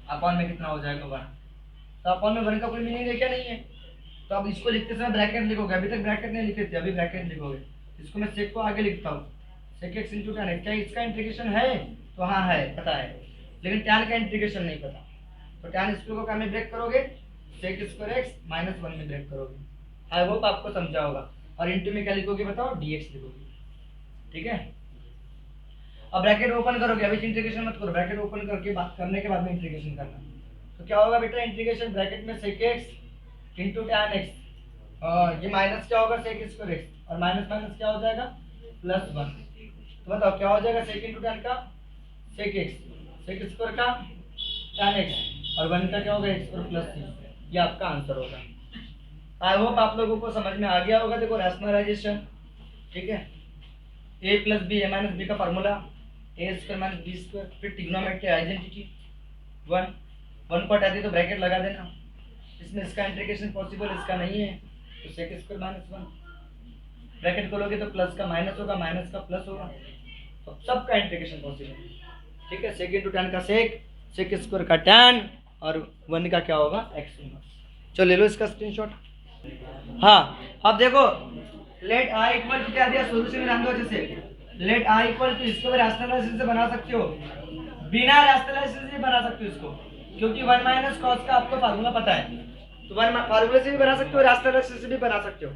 Speaker 1: upon में कितना हो जाएगा 1, तो अपॉन में 1 का कोई मीनिंग है क्या, नहीं है, तो अब इसको लिखते समय ब्रैकेट लिखोगे, अभी तक ब्रैकेट नहीं लिखे थे, अभी ब्रैकेट लिखोगे, इसको मैं sec को आगे लिखता हूँ, sec x into tan x, क्या इसका इंटीग्रेशन है, तो हाँ है, पता है, लेकिन tan का इंटीग्रेशन नहीं पता, तो tan स्क्वायर को क्या में ब्रेक करोगे sec स्क्वायर x माइनस 1 में ब्रेक करोगे। आई होप आपको समझा होगा, और इंटू में क्या लिखोगे बताओ dx लिखोगे। ठीक है, अब ब्रैकेट ओपन करोगे, अभी इंटीग्रेशन मत करो, ब्रैकेट ओपन करके बात करने के बाद में इंटीग्रेशन करना, तो क्या होगा बेटा इंटीग्रेशन ब्रैकेट में sec x into tan x, ये माइनस क्या होगा sec स्क्वायर x और माइनस माइनस क्या हो जाएगा +1, तो बताओ क्या हो जाएगा sec इंटू tan का sec x, sec स्क्वायर का tan x और 1 का क्या होगा x और प्लस c, ये आपका आंसर होगा। आई होप आप लोगों को समझ में आ गया होगा। देखो रैशनलाइजेशन, ठीक है, ए प्लस बी ए माइनस बी का फार्मूला ए स्क्वायर माइनस बी स्क्वायर, फिर ट्रिग्नोमेट्री आइडेंटिटी, वन को हटा दी तो ब्रैकेट लगा देना। इसमें इसका इंटीग्रेशन पॉसिबल, इसका नहीं है, तो सेक स्क्वायर माइनस 1, ब्रैकेट खोलोगे तो प्लस का माइनस होगा, माइनस का प्लस होगा, तो सबका इंटीग्रेशन पॉसिबल। ठीक है, सेक इंटू tan का सेक स्क्वायर का tan, और 1 का क्या होगा, एक्स इनवर्स। चलो ले लो इसका स्क्रीनशॉट। हाँ, अब देखो लेट आई इक्वल टू क्या दिया, सोल्यूशन में ध्यान दो अच्छे से। लेट आई इक्वल टू, इसको भी रैशनलाइजेशन से बना सकते हो, बिना रैशनलाइजेशन से बना सकते हो इसको, क्योंकि 1 माइनस कॉस का आपको फार्मूला पता है, तो 1 फार्मूले से भी बना सकते हो, रैशनलाइजेशन से भी बना सकते हो।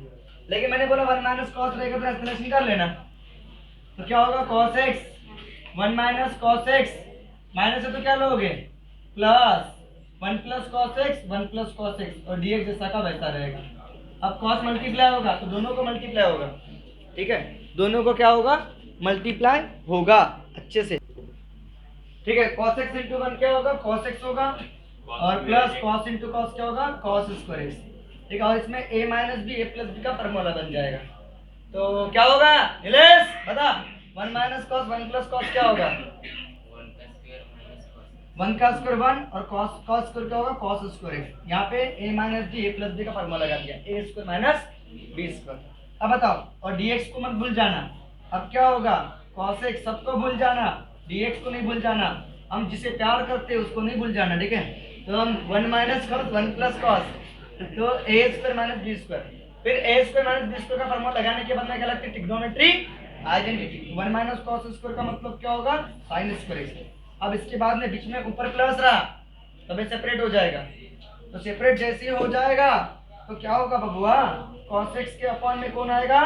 Speaker 1: लेकिन मैंने बोला 1 माइनस कॉस रहेगा तो रैशनलाइजेशन कर लेना, तो क्या होगा cos x, 1 minus cos x, minus है तो क्या लोगे plus 1 plus cos x, 1 plus cos x, और dx जैसा का वैसा रहेगा। अब cos मल्टीप्लाई होगा तो दोनों को मल्टीप्लाई होगा, ठीक है, दोनों को क्या होगा, मल्टीप्लाई होगा अच्छे से, ठीक है। cos x इंटू 1 क्या होगा, cos x होगा, और प्लस cos इंटू cos क्या होगा, cos स्क्वायर x, ठीक है। और इसमें a minus B A plus B का फॉर्मूला बन जाएगा, तो क्या होगा नीलेश बता, 1 माइनस कॉस 1 प्लस कॉस क्या होगा, 1 का स्क्वायर 1, और कॉस स्क्वायर क्या होगा, कॉस स्क्वायर x। यहाँ पे a minus B A plus B का फॉर्मूला लगा दिया, a square minus B square. अब बताओ, और dx को मत भूल जाना, अब क्या होगा cos x, सबको भूल जाना, dx को नहीं भूल जाना, हम जिसे प्यार करते हैं उसको नहीं भूल जाना, ठीक है। तो हम 1 माइनस कॉस 1 प्लस कॉस, तो a square minus B square, फिर a square minus B square का फॉर्मूला लगाने के बाद में क्या लगती है, trigonometry identity. 1 minus cos square का मतलब क्या होगा, साइन स्क्वायर x। अब इसके बाद में बीच में ऊपर प्लस रहा तब ये सेपरेट हो जाएगा, तो सेपरेट जैसे ही हो जाएगा तो क्या होगा बबुआ, cos x के अपॉन में कौन आएगा,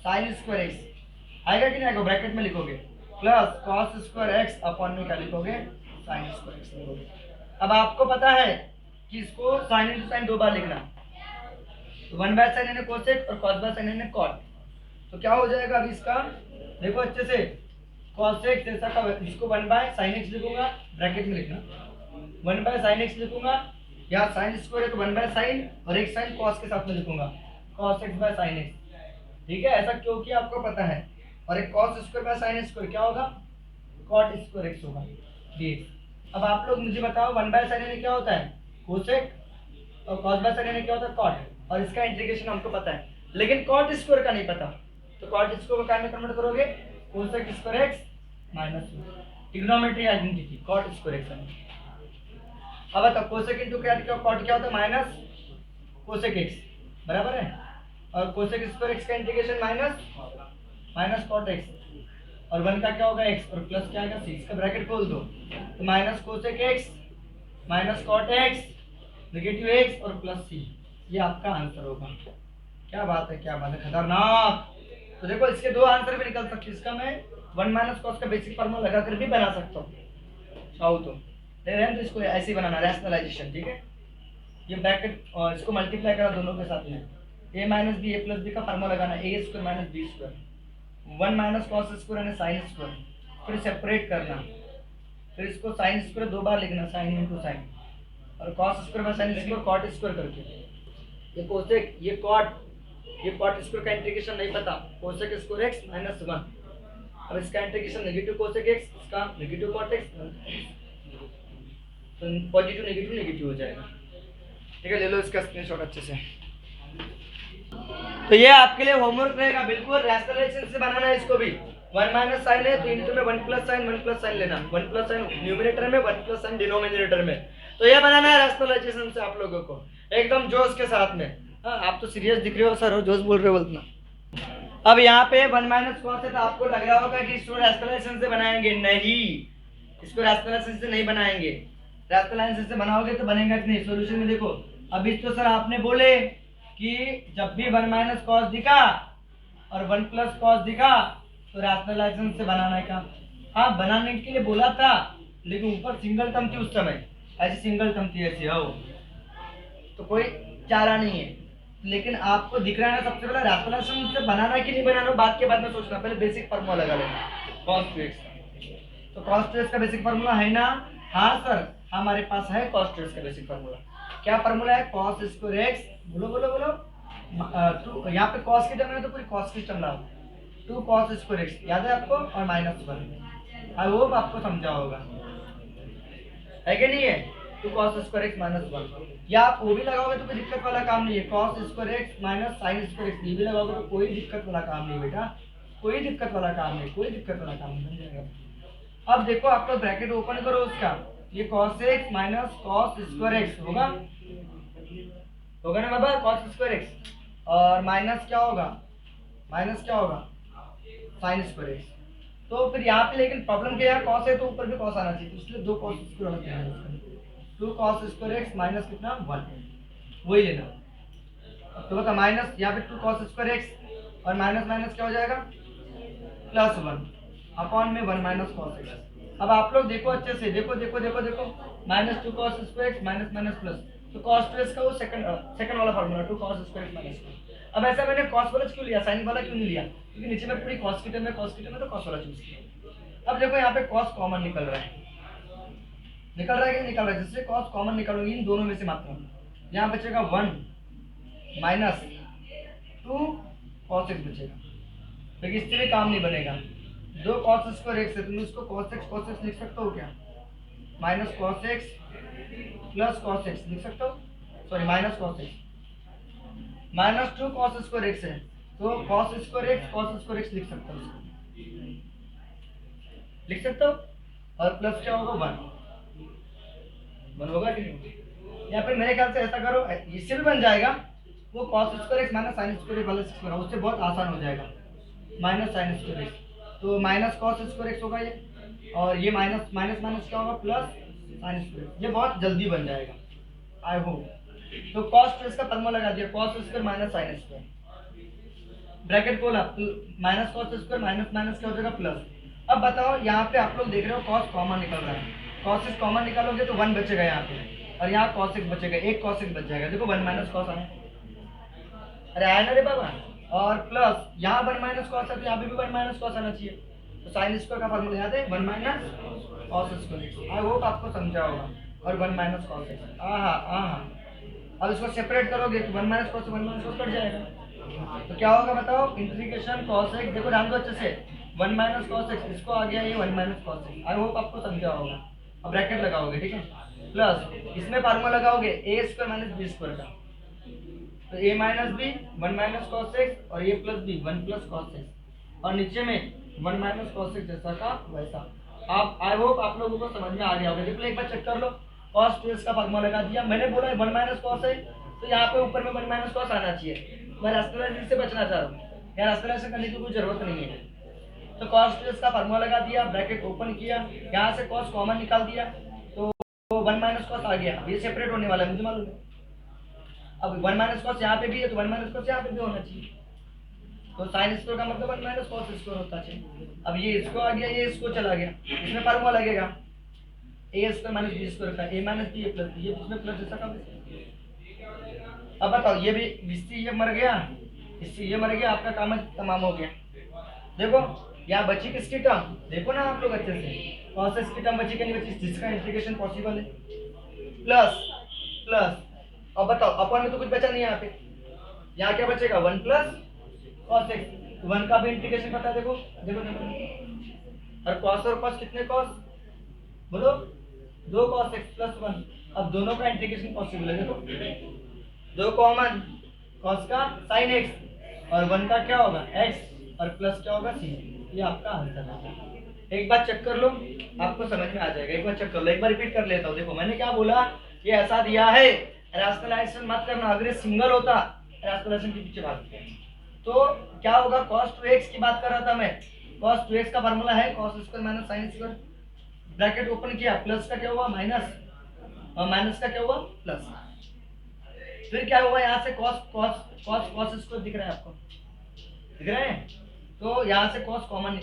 Speaker 1: साइन स्क्वायर x आएगा कि नहीं आएगा, ब्रैकेट में लिखोगे plus cos square x upon में क्या लिखोगे, साइन स्क्वायर x लिखोगे। अब आपको पता है कि इसको साइन इंटू साइन 2 बार लिखना, तो 1 बाय साइन यानी कोसेक और cos बाय साइन यानी कॉट, तो क्या हो जाएगा अभी इसका, देखो अच्छे से, cos x जैसा का इसको 1 बाय साइन x लिखूंगा, ब्रैकेट में लिखना 1 बाय साइन x लिखूंगा, यहाँ साइन स्क्वायर है तो 1 बाय साइन, और एक साइन cos के साथ में लिखूंगा cos x by sine x, ठीक है। ऐसा क्योंकि आपको पता है, और एक cos square by sine square क्या होगा, cot स्क्वायर x होगा dx। अब आप लोग मुझे बताओ 1 बाय साइन यानी क्या होता है, कोसेक, और cos बाय साइन यानी क्या होता है, cot, और इसका इंटीग्रेशन हमको पता है, लेकिन cot स्क्वायर का नहीं पता, तो cot स्क्वायर को क्या में कन्वर्ट करोगे, cosec square x minus 1, trigonometry identity cot square x। अब बताओ कोसेक इनटू क्या cot क्या होता है, माइनस कोसेक x बराबर है, और कोसेक स्क्वायर x का इंटीग्रेशन माइनस cot x, और 1 का क्या होगा x, और प्लस क्या आएगा 6 का ब्रैकेट खोल दो, तो minus cosec x minus cot x negative x और प्लस c, ये आपका आंसर होगा। क्या बात है, क्या बात है, खतरनाक। तो देखो इसके 2 आंसर भी निकल सकते हैं, इसका मैं 1 माइनस कॉस का बेसिक फार्मूला लगाकर भी बना सकता हूँ, चाहो तो, लेकिन इसको ऐसे ही बनाना, रैशनलाइजेशन, ठीक है। ये ब्रैकेट और इसको मल्टीप्लाई करा दोनों के साथ में, a minus B A plus B का फार्मूला लगाना, a square minus B square, 1 minus cos square यानी साइन स्क्वायर, फिर सेपरेट करना, फिर इसको साइन स्क्वायर 2 बार लिखना, साइन इंटू साइन, और cos square by sine square cot square करके, ये कोसेक ये कॉट, ये कॉट स्क्वायर का इंटीग्रेशन नहीं पता, कोसेक स्क्वायर x माइनस 1, अब इसका इंटीग्रेशन नेगेटिव कोसेक x, इसका नेगेटिव कॉट x, तो पॉजिटिव नेगेटिव नेगेटिव हो जाएगा, ठीक है। ले लो इसका स्क्रीनशॉट अच्छे से। तो ये आपके लिए होमवर्क रहेगा, बिल्कुल रैशनलाइजेशन से बनाना है इसको भी। 1 माइनस साइन है तो इनटू में 1 प्लस साइन लेना, 1 प्लस साइन न्यूमरेटर में, 1 प्लस साइन डिनोमिनेटर में, तो ये बनाना है रैशनलाइजेशन से आप लोगों को एकदम जोश के साथ में। हाँ, आप तो सीरियस दिख रहे हो सर, जोश बोल रहे हो बोलना। अब यहाँ पे 1 माइनस कॉस है तो आपको लग रहा होगा कि इसको रैशनलाइजेशन से बनाएंगे, नहीं, इसको रैशनलाइजेशन से नहीं बनाएंगे, रैशनलाइजेशन से बनाओगे तो बनेगा कि नहीं। सॉल्यूशन में देखो, अभी तो सर आपने बोले कि जब भी 1 माइनस कॉस दिखा और 1 प्लस कॉस दिखा तो रैशनलाइजेशन से बनाना है का, हाँ बनाने के लिए बोला था, लेकिन ऊपर सिंगल टर्म थी उस समय, ऐसी सिंगल टर्म थी ऐसी, हो तो कोई चारा नहीं है। लेकिन आपको दिख रहा है ना, सबसे पहले रैशनलाइजेशन से बनाना कि नहीं बनाना बात के बाद में सोचना, पहले बेसिक फार्मूला लगा लेना cos 2x। तो cos 2x का बेसिक फार्मूला है ना, हाँ सर हमारे पास है cos 2x का बेसिक फार्मूला, क्या फार्मूला है, कॉस स्क्वायर एक्स, बोलो बोलो बोलो, टू, यहाँ पे कॉस की टर्म है तो पूरी कॉस की टर्म लाओ, 2 कॉस स्क्वायर एक्स याद है आपको, और -1। आई होप आपको समझा होगा, है कि नहीं है। 2 कॉस स्क्वायर एक्स -1, या आप वो भी लगाओगे तो कोई दिक्कत वाला काम नहीं है, cos square x minus sine square x, ये भी लगाओगे तो कोई दिक्कत वाला काम नहीं बेटा, कोई दिक्कत वाला काम नहीं, कोई दिक्कत वाला काम नहीं बन जाएगा। अब देखो आपका ब्रैकेट ओपन करो उसका, ये cos x minus cos square x होगा, होगा ना बाबा, cos स्क्वायर एक्स, और माइनस क्या होगा, माइनस क्या होगा, साइन स्क्वायर एक्स। तो फिर यहाँ पे लेकिन प्रॉब्लम क्या है, cos है तो ऊपर भी cos आना चाहिए, तो इसलिए 2 cos स्क्वायर होना चाहिए, 2 cos स्क्वायर एक्स माइनस कितना 1, वही लेना। तो बता माइनस यहाँ पे 2 cos स्क्वायर एक्स और माइनस माइनस क्या हो जाएगा, +1 अपॉन में 1 माइनस कॉस एक्स। अब आप लोग देखो अच्छे से, देखो देखो देखो देखो, -2 cos square x minus minus plus, तो cos 2x का वो सेकंड वाला formula 2 cos square x minus 1। अब ऐसा मैंने cos वाला क्यों लिया, साइन वाला क्यों नहीं लिया, क्योंकि नीचे में पूरी cos की टर्म है, cos की टर्म है तो cos वाला चूज किया। अब देखो यहाँ पे cos कॉमन निकल रहा है, निकल रहा है कि नहीं निकल रहा है, जिससे cos कॉमन निकालोगे इन दोनों में से मात्रा, यहाँ बचेगा 1 माइनस 2 cos x बचेगा, लेकिन इससे भी काम नहीं बनेगा, 2 cos स्क्वायर एक्स है, तुम इसको cos x लिख सकते हो क्या, minus cos x plus cos x लिख सकते हो, sorry minus cos x, -2 cos square x है तो cos स्क्वायर एक्स लिख सकते हो, लिख सकते हो, और प्लस क्या होगा 1 होगा कि नहीं, या फिर मेरे ख्याल से ऐसा करो, इससे भी बन जाएगा, वो cos square x minus sine square x वाला स्क्वायर, उससे बहुत आसान हो जाएगा, माइनस साइन स्क्वायर एक्स, तो माइनस cos स्क्वायर एक्स होगा ये, और ये माइनस माइनस माइनस क्या होगा प्लस साइन स्क्वायर, ये बहुत जल्दी बन जाएगा, आई होप। तो cos स्क्वायर का फॉर्मूला लगा दिया, cos square minus sine square, bracket खोला, minus cos square minus minus क्या हो जाएगा प्लस। अब बताओ यहाँ पे आप लोग देख रहे हो cos कॉमन निकल रहा है, cos x कॉमन निकालोगे तो 1 बचेगा यहाँ पे, और यहाँ cos x बचेगा, एक cos x बच जाएगा, देखो 1 माइनस cos आया, अरे आया ना रे बाबा, और प्लस यहाँ 1 माइनस cos है तो यहाँ पे भी 1 माइनस cos आना चाहिए, तो साइन स्क्वायर का फॉर्मूला याद है 1 माइनस cos स्क्वायर, आई होप आपको समझा होगा, और 1 माइनस cos x, आहा। अब इसको सेपरेट करोगे तो 1 माइनस cos कट जाएगा, तो क्या होगा बताओ, इंटीग्रेशन cos x, देखो ध्यान दो अच्छे से, 1 माइनस cos x, इसको आ गया ये 1 माइनस cos x, आई होप आपको समझा होगा। अब ब्रैकेट लगाओगे, ठीक है, प्लस इसमें फार्मूला लगाओगे a square minus b square का, तो a minus b 1 minus cos x, और a plus b 1 plus cos x, और नीचे में 1 माइनस cos x जैसा का वैसा। आप आई होप आप लोगों को समझ में आ गया होगा, देखो एक बार चेक कर लो, cos 2x का फार्मूला लगा दिया, मैंने बोला 1 माइनस cos है तो यहाँ पे ऊपर में 1 माइनस cos आना चाहिए, मैं रास्टलाइजेशन से बचना चाह रहा हूँ, यहाँ रास्टलाइजेशन करने की कोई जरूरत नहीं है, तो cos 2x का फार्मूला लगा दिया, ब्रैकेट ओपन किया, यहाँ से cos कॉमन निकाल दिया, तो 1 माइनस cos आ गया, ये सेपरेट होने वाला है मुझे मालूम है, अब 1 माइनस cos यहाँ पे भी है तो 1 माइनस cos यहाँ पे भी होना चाहिए, तो साइन स्क्वायर का मतलब 1 माइनस cos स्क्वायर होता है। अब ये इसको आ गया, ये इसको चला गया, इसमें फार्मूला लगेगा a square minus b square का, a minus b plus b, ये इसमें प्लस जैसा का। अब बताओ ये भी, इससे ये मर गया, इससे ये मर गया, आपका काम तमाम हो गया। देखो यहाँ बची किसकी टर्म, देखो ना आप लोग अच्छे से, cos x की टर्म बची कि नहीं बची, जिसका इंटीग्रेशन पॉसिबल है, प्लस प्लस, अब बताओ अपन में तो कुछ बचा नहीं है यहाँ पे, यहाँ क्या बचेगा 1 प्लस cos x, 1 का भी इंटीग्रेशन पता है, देखो देखो देखो, और cos और cos कितने cos, बोलो 2 cos x प्लस 1, अब दोनों का इंटीग्रेशन पॉसिबल है, देखो 2 कॉमन, cos का sin x, और 1 का क्या होगा x, और प्लस क्या होगा sin, ये आपका आंसर है। एक बार चेक कर लो, आपको समझ में आ जाएगा, एक बार चेक कर लो, एक बार रिपीट कर लेता हूँ, देखो मैंने क्या बोला, ये ऐसा दिया है, राशनलाइजेशन मत करना, अगर सिंगल होता राशनलाइजेशन के पीछे बात तो क्या होगा, cos 2x की बात कर रहा था मैं, cos 2x का फार्मूला है cos square minus sin square, bracket open किया, प्लस का क्या हुआ माइनस, और माइनस का क्या हुआ प्लस, फिर क्या हुआ यहाँ से cos स्क्वायर दिख रहा है आपको, दिख रहा है, तो यहाँ से cos कॉमन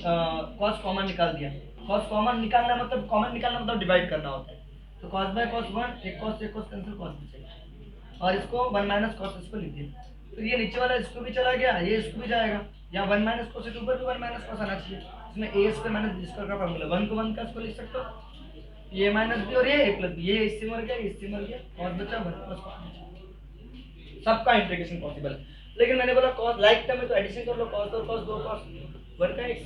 Speaker 1: निकाल दिया, cos कॉमन निकालना मतलब, कॉमन निकालना मतलब डिवाइड करना होता है, तो cos बाय cos 1, एक cos कैंसिल, cos बचेगा, और इसको 1 माइनस cos इसको लिख दिया, तो ये नीचे वाला इसको भी चला गया, ये इसको भी जाएगा, या 1 माइनस cos के ऊपर भी 1 माइनस cos आना चाहिए, इसमें a square minus b square का फार्मूला, 1 को 1 का इसको लिख सकते हो, ये माइनस बी और ये ए प्लस बी, ये इससे मर गया, इससे मर गया, कॉस बचा, वन प्लस कॉस बचा। सबका इंटीग्रेशन पॉसिबल है, लेकिन मैंने बोला कॉस लाइक टर्म में तो एडिशन कर लो, कॉस और कॉस, दो कॉस, वन का एक्स,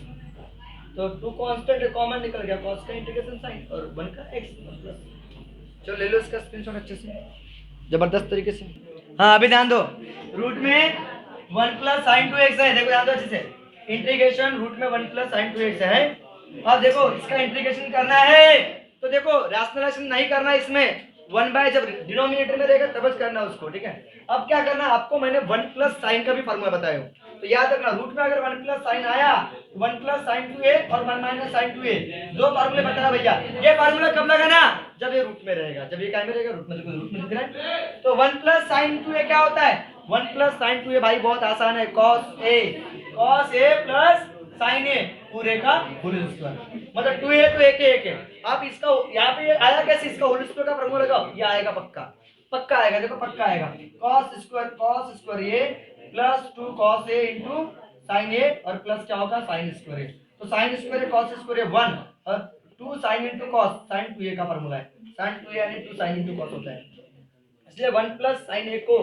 Speaker 1: तो टू कांस्टेंट कॉमन निकल गया, कॉस का इंटीग्रेशन साइन और वन का एक्स प्लस। चलो ले लो इसका स्क्रीनशॉट अच्छे से, जबरदस्त तरीके से। हाँ अभी ध्यान दो, रूट में one plus sign two x है, देखो ध्यान दो अच्छे से, इंटीग्रेशन रूट में one plus sign two x है। अब देखो इसका इंटीग्रेशन करना है तो देखो रैशनलाइजेशन नहीं करना है इसमें, वन बाय जब डिनोमिनेटर में रहेगा तब करना है उसको, ठीक है। अब क्या करना है आपको, मैंने वन प्लस साइन का भी फार्मूला बताया हूँ, तो याद रखना रूट में अगर वन प्लस साइन आया, वन प्लस साइन टू ए और वन माइनस साइन टू ए, दो फार्मूले बताया भैया। ये फार्मूला कब लगाना, जब ये रूट में रहेगा, जब ये क्या में रहेगा, रूट में, रूट में दिख रहा है। तो वन प्लस साइन टू ए क्या होता है, वन प्लस साइन टू ए भाई बहुत आसान है, कॉस ए प्लस साइन ए पूरे का होल स्क्वायर, मतलब टू ए तो एक है। आप इसका यहाँ पे आया कैसे, इसका होल स्क्वायर का फार्मूला लगाओ, ये आएगा पक्का, पक्का आएगा, देखो पक्का आएगा, cos square A plus two cos A into sine A और प्लस क्या होगा साइन स्क्वायर ए, तो sine square A cos square A one और two sine into cos, sine two A का फार्मूला है, साइन टू ए यानी to sine into cos होता है, इसलिए वन प्लस साइन ए को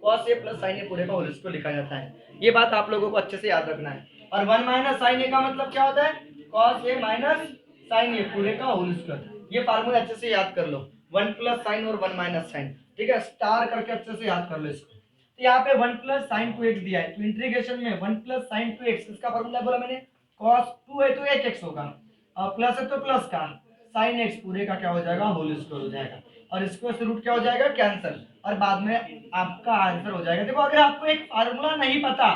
Speaker 1: कॉस ए प्लस साइन ए पूरे का होल स्क्वायर लिखा जाता है। ये बात आप लोगों को अच्छे से याद रखना है। और वन माइनस साइन ए का मतलब क्या होता है, कॉस ए माइनस साइन ए पूरे का होल स्क्वायर। ये फार्मूला अच्छे से याद कर लो, वन प्लस साइन और वन माइनस साइन, ठीक है, स्टार करके अच्छे से याद कर लो इसको। तो यहाँ पे one plus sign two x दिया है, तो इंटीग्रेशन में one plus sign two x, इसका फार्मूला बोला मैंने, कॉस टू है तो एक एक्स होगा और प्लस है तो प्लस का साइन एक्स पूरे का क्या हो जाएगा, होल स्क्वायर हो जाएगा, और स्क्वायर से रूट क्या हो जाएगा, कैंसिल, और बाद में आपका आंसर हो जाएगा। देखो अगर आपको एक फार्मूला नहीं पता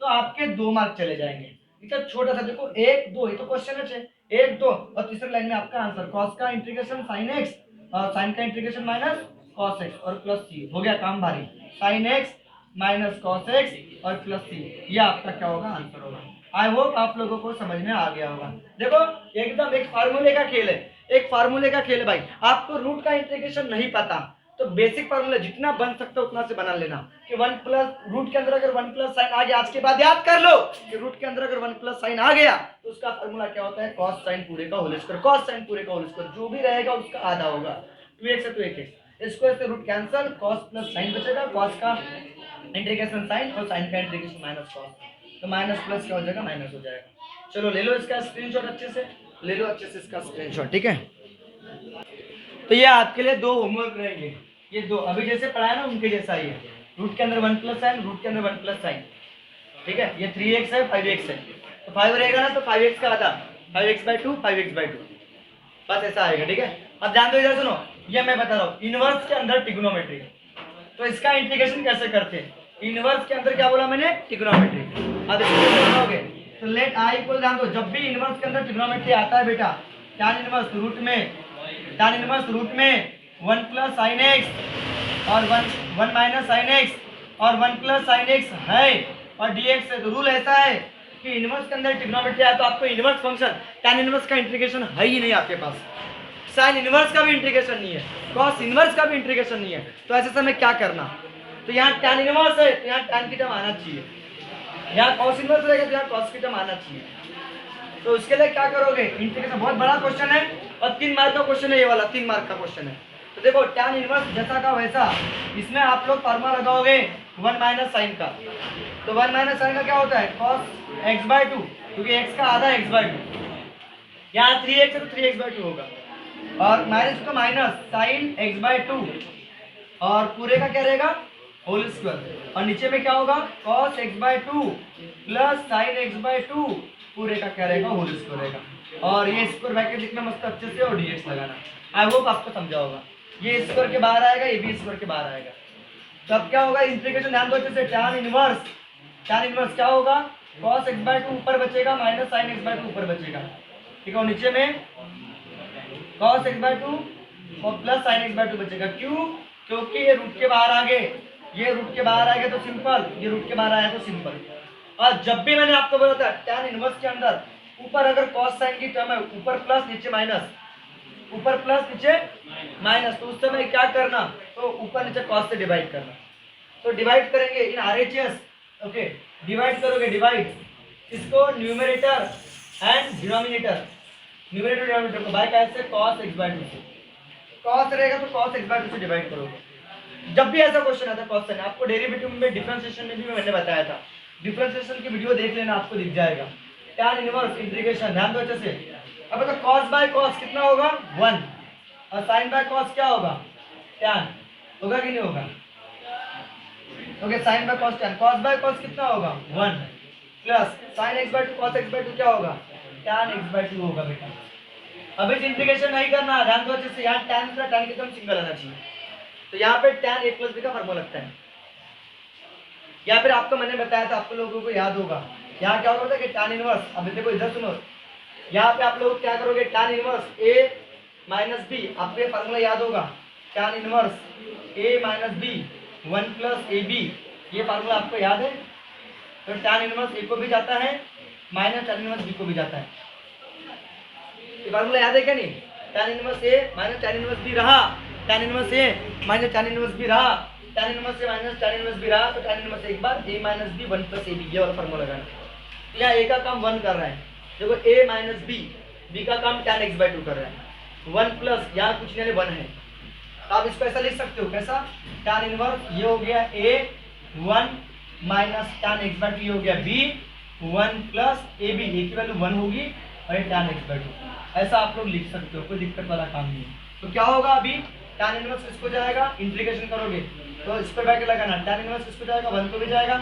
Speaker 1: तो आपके 2 मार्क चले जाएंगे, इतना छोटा सा, देखो 1 2, ये तो क्वेश्चन है 1 2, और तीसरे लाइन में आपका आंसर कॉस का इंटीग्रेशन साइन एक्स और साइन का इंटीग्रेशन माइनस कॉस एक्स और प्लस सी, हो गया काम भारी, sine x minus cos x और प्लस सी, ये आपका क्या होगा, आंसर होगा। आई होप आप लोगों को समझ में आ गया होगा। देखो एकदम एक फार्मूले का खेल है, एक फार्मूले का खेल है भाई। आपको रूट का इंटीग्रेशन नहीं पता तो बेसिक फार्मूला जितना बन सकता है उतना से बना लेना, कि वन प्लस रूट के अंदर अगर वन प्लस साइन आ गया, आज के बाद याद कर लो कि रूट के अंदर अगर वन प्लस साइन आ गया तो उसका फार्मूला क्या होता है, कॉस साइन पूरे का होल स्क्वायर, कॉस साइन पूरे का होल स्क्वायर, जो भी रहेगा उसका आधा होगा, 2x है तो 1x, स्क्वायर से root cancel, cos plus sine बचेगा, कॉस का इंटीग्रेशन साइन और साइन का इंटीग्रेशन माइनस कॉस, तो माइनस प्लस क्या हो जाएगा, माइनस हो जाएगा। चलो ले लो इसका स्क्रीनशॉट, अच्छे से ले लो, अच्छे से इसका स्क्रीनशॉट, ठीक है। तो ये आपके लिए 2 होमवर्क रहेंगे, ये 2 अभी जैसे पढ़ाया ना उनके जैसा ही है, रूट के अंदर वन प्लस साइन, रूट के अंदर वन प्लस साइन, ठीक है। ये 3x है 5x है, तो 5 रहेगा ना तो 5x का आधा, 5x/2 5x/2, बस ऐसा आएगा, ठीक है। अब ध्यान दो, इधर सुनो, ये मैं बता रहा हूँ इनवर्स के अंदर ट्रिग्नोमेट्री, तो इसका इंटीग्रेशन कैसे करते हैं, इनवर्स के अंदर क्या बोला मैंने, ट्रिग्नोमेट्री। अब इसको बनाओगे तो लेट आई इक्वल, ध्यान दो जब भी इनवर्स के अंदर ट्रिग्नोमेट्री आता है बेटा, tan इनवर्स रूट में 1 प्लस साइन एक्स और 1 माइनस साइन एक्स और 1 प्लस साइन एक्स है और dx है, तो रूल ऐसा है कि इनवर्स के अंदर ट्रिग्नोमेट्री आया तो आपको इनवर्स फंक्शन tan इनवर्स का इंटीग्रेशन है ही नहीं आपके पास, साइन इनवर्स का भी इंटीग्रेशन नहीं है, कॉस इनवर्स का भी इंटीग्रेशन नहीं है, तो ऐसे समय क्या करना, तो यहाँ tan इनवर्स है तो यहाँ tan की टर्म आना चाहिए, यहाँ कॉस इनवर्स रहेगा तो यहाँ कॉस की टर्म आना चाहिए, तो उसके लिए क्या करोगे, इंटीग्रेशन बहुत बड़ा क्वेश्चन है और 3 मार्क का क्वेश्चन है, ये वाला 3 मार्क का क्वेश्चन है। तो देखो tan इनवर्स जैसा का वैसा, इसमें आप लोग फार्मूला लगाओगे 1 माइनस साइन का, तो 1 माइनस साइन का क्या होता है, cos x/2, क्योंकि x का आधा x/2, यहाँ 3x है तो 3x/2 होगा, और माइनस का माइनस साइन x/2 और पूरे का क्या रहेगा, होल स्क्वायर, और नीचे में क्या होगा, cos x/2 plus sign x/2 पूरे का क्या रहेगा, होल स्क्वायर रहेगा, और ये स्क्वायर ब्रैकेट लिखना मस्त अच्छे से और dx लगाना। आई होप आपको समझा होगा, ये स्क्वायर के बाहर आएगा, ये भी स्क्वायर के बाहर आएगा, तो अब क्या होगा, इंटीग्रेशन ध्यान दो अच्छे से, tan इनवर्स क्या होगा, cos x/2 ऊपर बचेगा माइनस साइन x/2 ऊपर बचेगा, ठीक है, और नीचे में cos x/2 और प्लस साइन x/2 बचेगा, क्यों, क्योंकि ये रूट के बाहर आ गए, ये रूट के बाहर आ गए तो सिंपल, ये रूट के बाहर आया तो सिंपल। और जब भी मैंने आपको बोला था tan इनवर्स के अंदर ऊपर अगर cos साइन की टर्म है, ऊपर प्लस नीचे माइनस, ऊपर प्लस नीचे माइनस, तो उस समय क्या करना, तो ऊपर नीचे cos से डिवाइड करना, तो डिवाइड करेंगे इन RHS, ओके, डिवाइड करोगे, डिवाइड इसको numerator and denominator, numerator denominator को बाय कैसे cos x by 2 से, cos रहेगा तो cos x by 2 से डिवाइड करोगे। जब भी ऐसा क्वेश्चन आता है cos sin, आपको डेरिवेटिव में डिफरेंशिएशन में भी मैंने बताया था, डिफरेंशिएशन की वीडियो देख लेना, आपको दिख जाएगा। tan इनवर्स इंटीग्रेशन, ध्यान दो अच्छे से। अब तो cos by cos कितना होगा 1, और sin by cos क्या होगा tan, होगा कि नहीं होगा? Okay, sin by cos tan, cos by cos कितना होगा 1 plus sin x by 2 cos x by 2 क्या होगा tan x by 2 होगा बेटा। अब इस इंटीग्रेशन नहीं करना, ध्यान दो अच्छे से, यहाँ tan का tan की टर्म सिंगल आना चाहिए, तो यहाँ पे tan a प्लस b का फॉर्मूला लगता है। या फिर आपको मैंने बताया था, आपको लोगों को याद होगा, यहाँ क्या होगा कि tan इनवर्स, अब देखो इधर सुनो, यहाँ पे आप लोग क्या करोगे tan inverse a minus B, आपको ये फार्मूला याद होगा, tan inverse a minus B 1 plus A B, ये फार्मूला आपको याद है? तो tan इनवर्स a को भी जाता है माइनस tan इनवर्स b को भी जाता है, ये फार्मूला याद है क्या नहीं? tan inverse a minus tan inverse b रहा, tan inverse a minus tan inverse b रहा, tan inverse a minus tan inverse b रहा, तो tan इनवर्स एक बार a minus b 1 plus ab, ये वाला फार्मूला लगाना। तो यहाँ a का काम 1 कर रहा है, देखो a माइनस b का काम tan x by 2 कर रहा है, 1 प्लस यहाँ कुछ नहीं 1 है, तो आप इसको ऐसा लिख सकते हो, कैसा? tan इनवर्स ये हो गया a 1 minus tan x by 2, ये हो गया b 1 प्लस ए बी, ए की वैल्यू 1 होगी और ये tan x by 2, ऐसा आप लोग लिख सकते हो, कोई दिक्कत वाला काम नहीं है। तो क्या होगा अभी tan इनवर्स किसको जाएगा, इंटीग्रेशन करोगे तो इस पर बैक लगाना, tan इनवर्स किसको जाएगा 1 को भी जाएगा,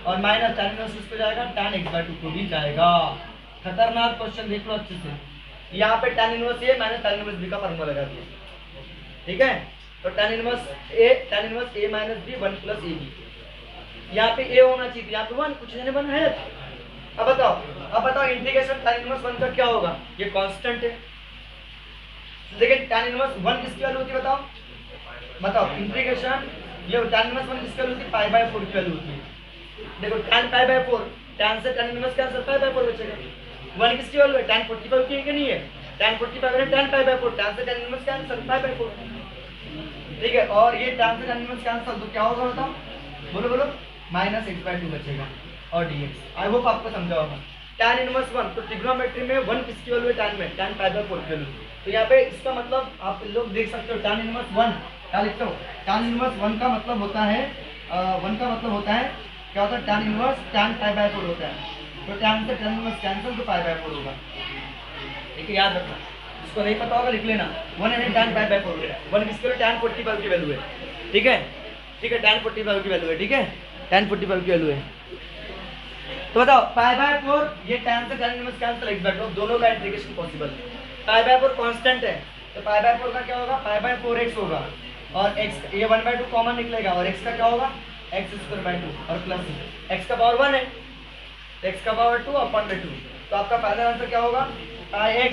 Speaker 1: और माइनस tan इनवर्स किसको जाएगा tan x by 2 को भी जाएगा। खतरनाक क्वेश्चन देख लो अच्छे से, यहाँ पे tan inverse a minus tan inverse b का फार्मूला लगा दिया, ठीक है? तो tan inverse a minus b 1 plus A b, यहाँ पे a होना चाहिए, यहाँ पे 1, कुछ नहीं 1 है। अब बताओ इंटीग्रेशन tan इनवर्स 1 का क्या होगा, ये कांस्टेंट है, लेकिन tan इनवर्स 1 किसकी वैल्यू होती है बताओ इंटीग्रेशन, ये tan इनवर्स 1 किसकी वैल्यू होती है पाई बाय 4 की वैल्यू होती है। देखो tan पाई बाय 4, tan से tan inverse cancel, pi by 4 बचेगा, 1 किसकी वैल्यू है tan 45 की है कि नहीं है, tan 45 है, tan पाई बाय 4, tan से tan inverse cancel, pi by 4, ठीक है? और ये tan से tan इनवर्स कैंसिल, तो क्या होगा बताओ, बोलो माइनस x by 2 बचेगा और dx। आई होप आपको समझा होगा। tan इनवर्स 1, तो ट्रिग्नोमेट्री में 1 किसकी वैल्यू है tan में, tan पाई बाय 4 की वैल्यू, तो यहाँ पे इसका मतलब आप लोग देख सकते हो tan इनवर्स 1 क्या लिखते हो, tan इनवर्स 1 का मतलब होता है 1 का मतलब होता है क्या होता है tan inverse tan pi by 4 होता है, तो tan से tan इनवर्स कैंसिल, तो पाई बाय 4 होगा, ठीक है? याद रखना, इसको नहीं पता होगा लिख लेना, 1 है tan पाई बाय 4 होगा, 1 किसकी वैल्यू tan 45 की वैल्यू है, ठीक है? ठीक है, tan 45 की वैल्यू है, ठीक है? tan 45 की वैल्यू है, तो बताओ पाई बाय 4, ये tan से tan inverse cancel x by 2, दोनों का इंटीग्रेशन पॉसिबल है। पाई बाय 4 कांस्टेंट है, तो पाई बाय 4 का क्या होगा, पाई बाय 4x होगा, और x ये 1 by 2 कॉमन निकलेगा, और x का क्या होगा x स्क्वायर बाय 2 और प्लस x का पावर 1 है, x का पावर 2 अपॉन बाय 2, तो आपका फाइनल आंसर क्या होगा पाई x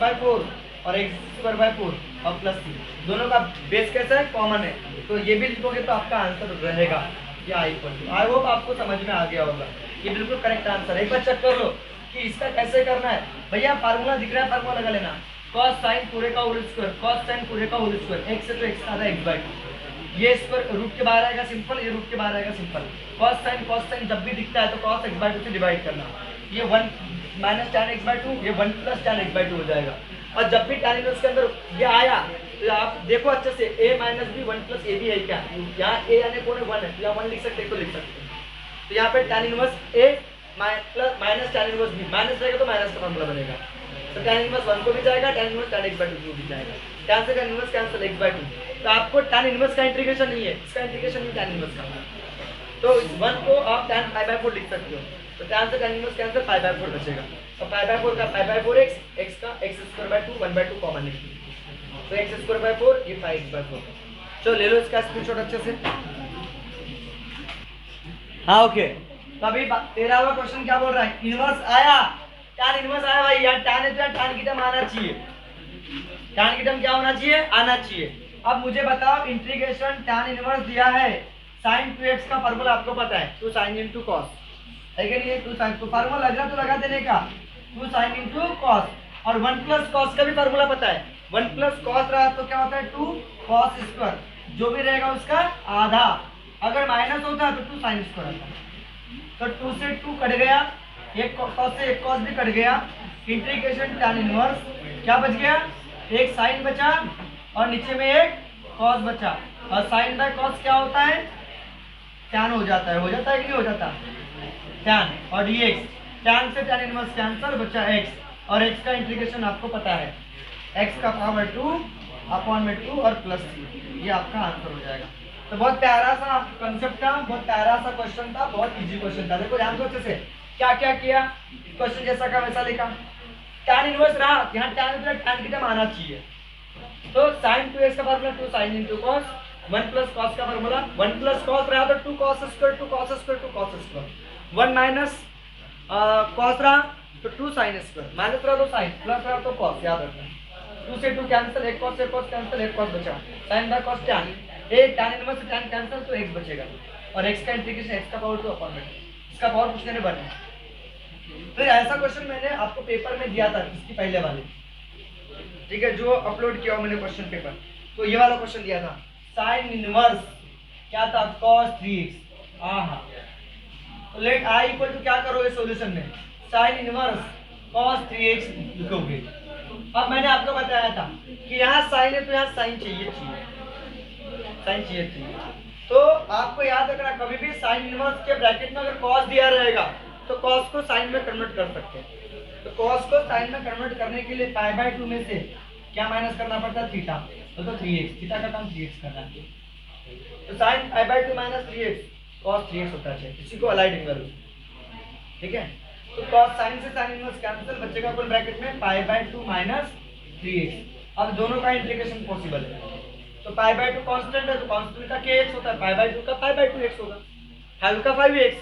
Speaker 1: बाय 4 और x स्क्वायर बाय 4 और प्लस 3, दोनों का बेस कैसा है कॉमन है, तो ये भी लिखोगे तो आपका आंसर रहेगा ये आई होप आपको समझ में आ गया होगा, ये बिल्कुल करेक्ट आंसर है। एक बार चेक कर लो कि इसका कैसे करना है भैया, फार्मूला दिख रहा है, फार्मूला लगा लेना, cos sin पूरे का होल स्क्वायर, cos sin पूरे का होल स्क्वायर, x से तो x आ रहा है x by 2, ये स्क्वायर रूट के बाहर आएगा सिंपल, ये रूट के बाहर आएगा सिंपल, cos sin जब भी दिखता है तो cos x by 2 से डिवाइड करना, ये 1 माइनस tan x by 2, ये 1 प्लस tan x by 2 हो जाएगा, और जब भी tan इनवर्स के अंदर ये आया तो आप देखो अच्छे से a minus B 1 plus A b है क्या, यहाँ a आने को 1 है, तो यहाँ 1 लिख सकते हैं, तो लिख सकते हैं, तो यहाँ पे tan inverse a minus tan inverse b, minus रहेगा तो माइनस का फॉर्मूला बनेगा, तो tan इनवर्स 1 को भी जाएगा, tan inverse tan x by 2 को भी जाएगा, tan से tan inverse cancel x by 2, तो आपको tan इनवर्स का इंटीग्रेशन नहीं है, इसका इंटीग्रेशन नहीं tan इनवर्स का, तो इस 1 को आप tan पाई बाय 4 लिख सकते हो, तो tan से tan inverse cancel pi by 4 बचेगा, और पाई बाय 4 का पाई बाय 4x, x का x square by 2 1 by 2 common लिखिए, तो x स्क्वायर बाय 4 ये 5x by 4, चलो ले लो इसका स्क्रीनशॉट अच्छे से। हाँ ओके, तो अभी 13वां क्वेश्चन क्या बोल रहा है, इनवर्स आया, tan इनवर्स आया भाई, यार tan है तो यार tan की टर्म आना चाहिए, tan की टर्म क्या होना चाहिए, आना चाहिए। अब मुझे बताओ इंटीग्रेशन tan इनवर्स दिया है, sin 2x का फार्मूला आपको पता है 2 sin into cos है कि नहीं, 2 sin, तो फार्मूला लग रहा तो लगा देने का 2 sin into cos, और 1 प्लस cos का भी फार्मूला पता है, 1 प्लस cos रहा तो क्या होता है 2 cos स्क्वायर, जो भी रहेगा उसका आधा, अगर माइनस होता है तो 2 sin स्क्वायर आता है, तो 2 से 2 कट गया, एक cos से एक cos भी कट गया, इंटीग्रेशन tan इनवर्स, क्या बच गया, एक साइन बचा और नीचे में एक कॉस बचा, और साइन बाय कॉस क्या होता है, tan हो जाता है कि नहीं हो जाता, tan, और dx, tan से tan इनवर्स कैंसिल, बचा x, और x का इंटीग्रेशन आपको पता है, x का पावर 2 अपॉन में 2 और प्लस 3, ये आपका आंसर हो जाएगा। तो बहुत प्यारा सा कंसेप्ट था, बहुत प्यारा सा क्वेश्चन था, बहुत इजी क्वेश्चन था। देखो ध्यान से अच्छे से क्या क्या किया, क्वेश्चन जैसा का वैसा लिखा, tan इनवर्स रहा, यहाँ tan की टर्म आना चाहिए, तो sin 2x का formula 2 sin into cos, 1 plus cos का फार्मूला 1 प्लस cos रहा तो 2 cos square, 2 cos square, 2 cos square, 1 minus cos रहा तो 2 sin स्क्वायर, माइनस रहा तो sin, प्लस रहा तो cos, याद रखना 2 से 2 कैंसिल, एक cos से cos कैंसिल, एक cos बचा, sin बाय cos tan, एक tan इनवर्स से tan कैंसिल तो x बचेगा, और x का इंटीग्रेशन x का पावर 2 अपॉन में, इसका पावर पूछने ने बना। फिर ऐसा क्वेश्चन मैंने आपको पेपर में दिया था, इसकी पहले वाले, ठीक है, जो अपलोड किया मैंने क्वेश्चन पेपर, तो ये वाला क्वेश्चन दिया था, साइन इनवर्स क्या था, cos 3x, हाँ, तो लेट i इक्वल टू क्या करोगे सॉल्यूशन में, साइन इनवर्स cos 3x लिखोगे। अब मैंने आपको बताया था कि यहाँ साइन है तो यहाँ साइन चाहिए, तो आपको याद रखना कभी भी साइन इनवर्स के ब्रैकेट में अगर cos दिया रहेगा तो cos को साइन में कन्वर्ट कर सकते हैं, तो cos को साइन में कन्वर्ट करने के लिए पाई बाय 2 में से क्या माइनस करना पड़ता है, थीटा, तो 3x, थीटा का काम 3x करना है, तो sine pi by 2 minus 3x cos 3x होता है, इसी को अलाइड इनवर्स, ठीक है, तो cos साइन से साइन इनवर्स कैंसिल, बचेगा कुल ब्रैकेट में पाई बाय 2 माइनस 3x। अब दोनों का इंटीग्रेशन पॉसिबल है, तो पाई बाय 2 कांस्टेंट है तो कांस्टेंट का kx होता है, पाई बाय 2 का पाई बाय 2x होगा, 5 का 5x,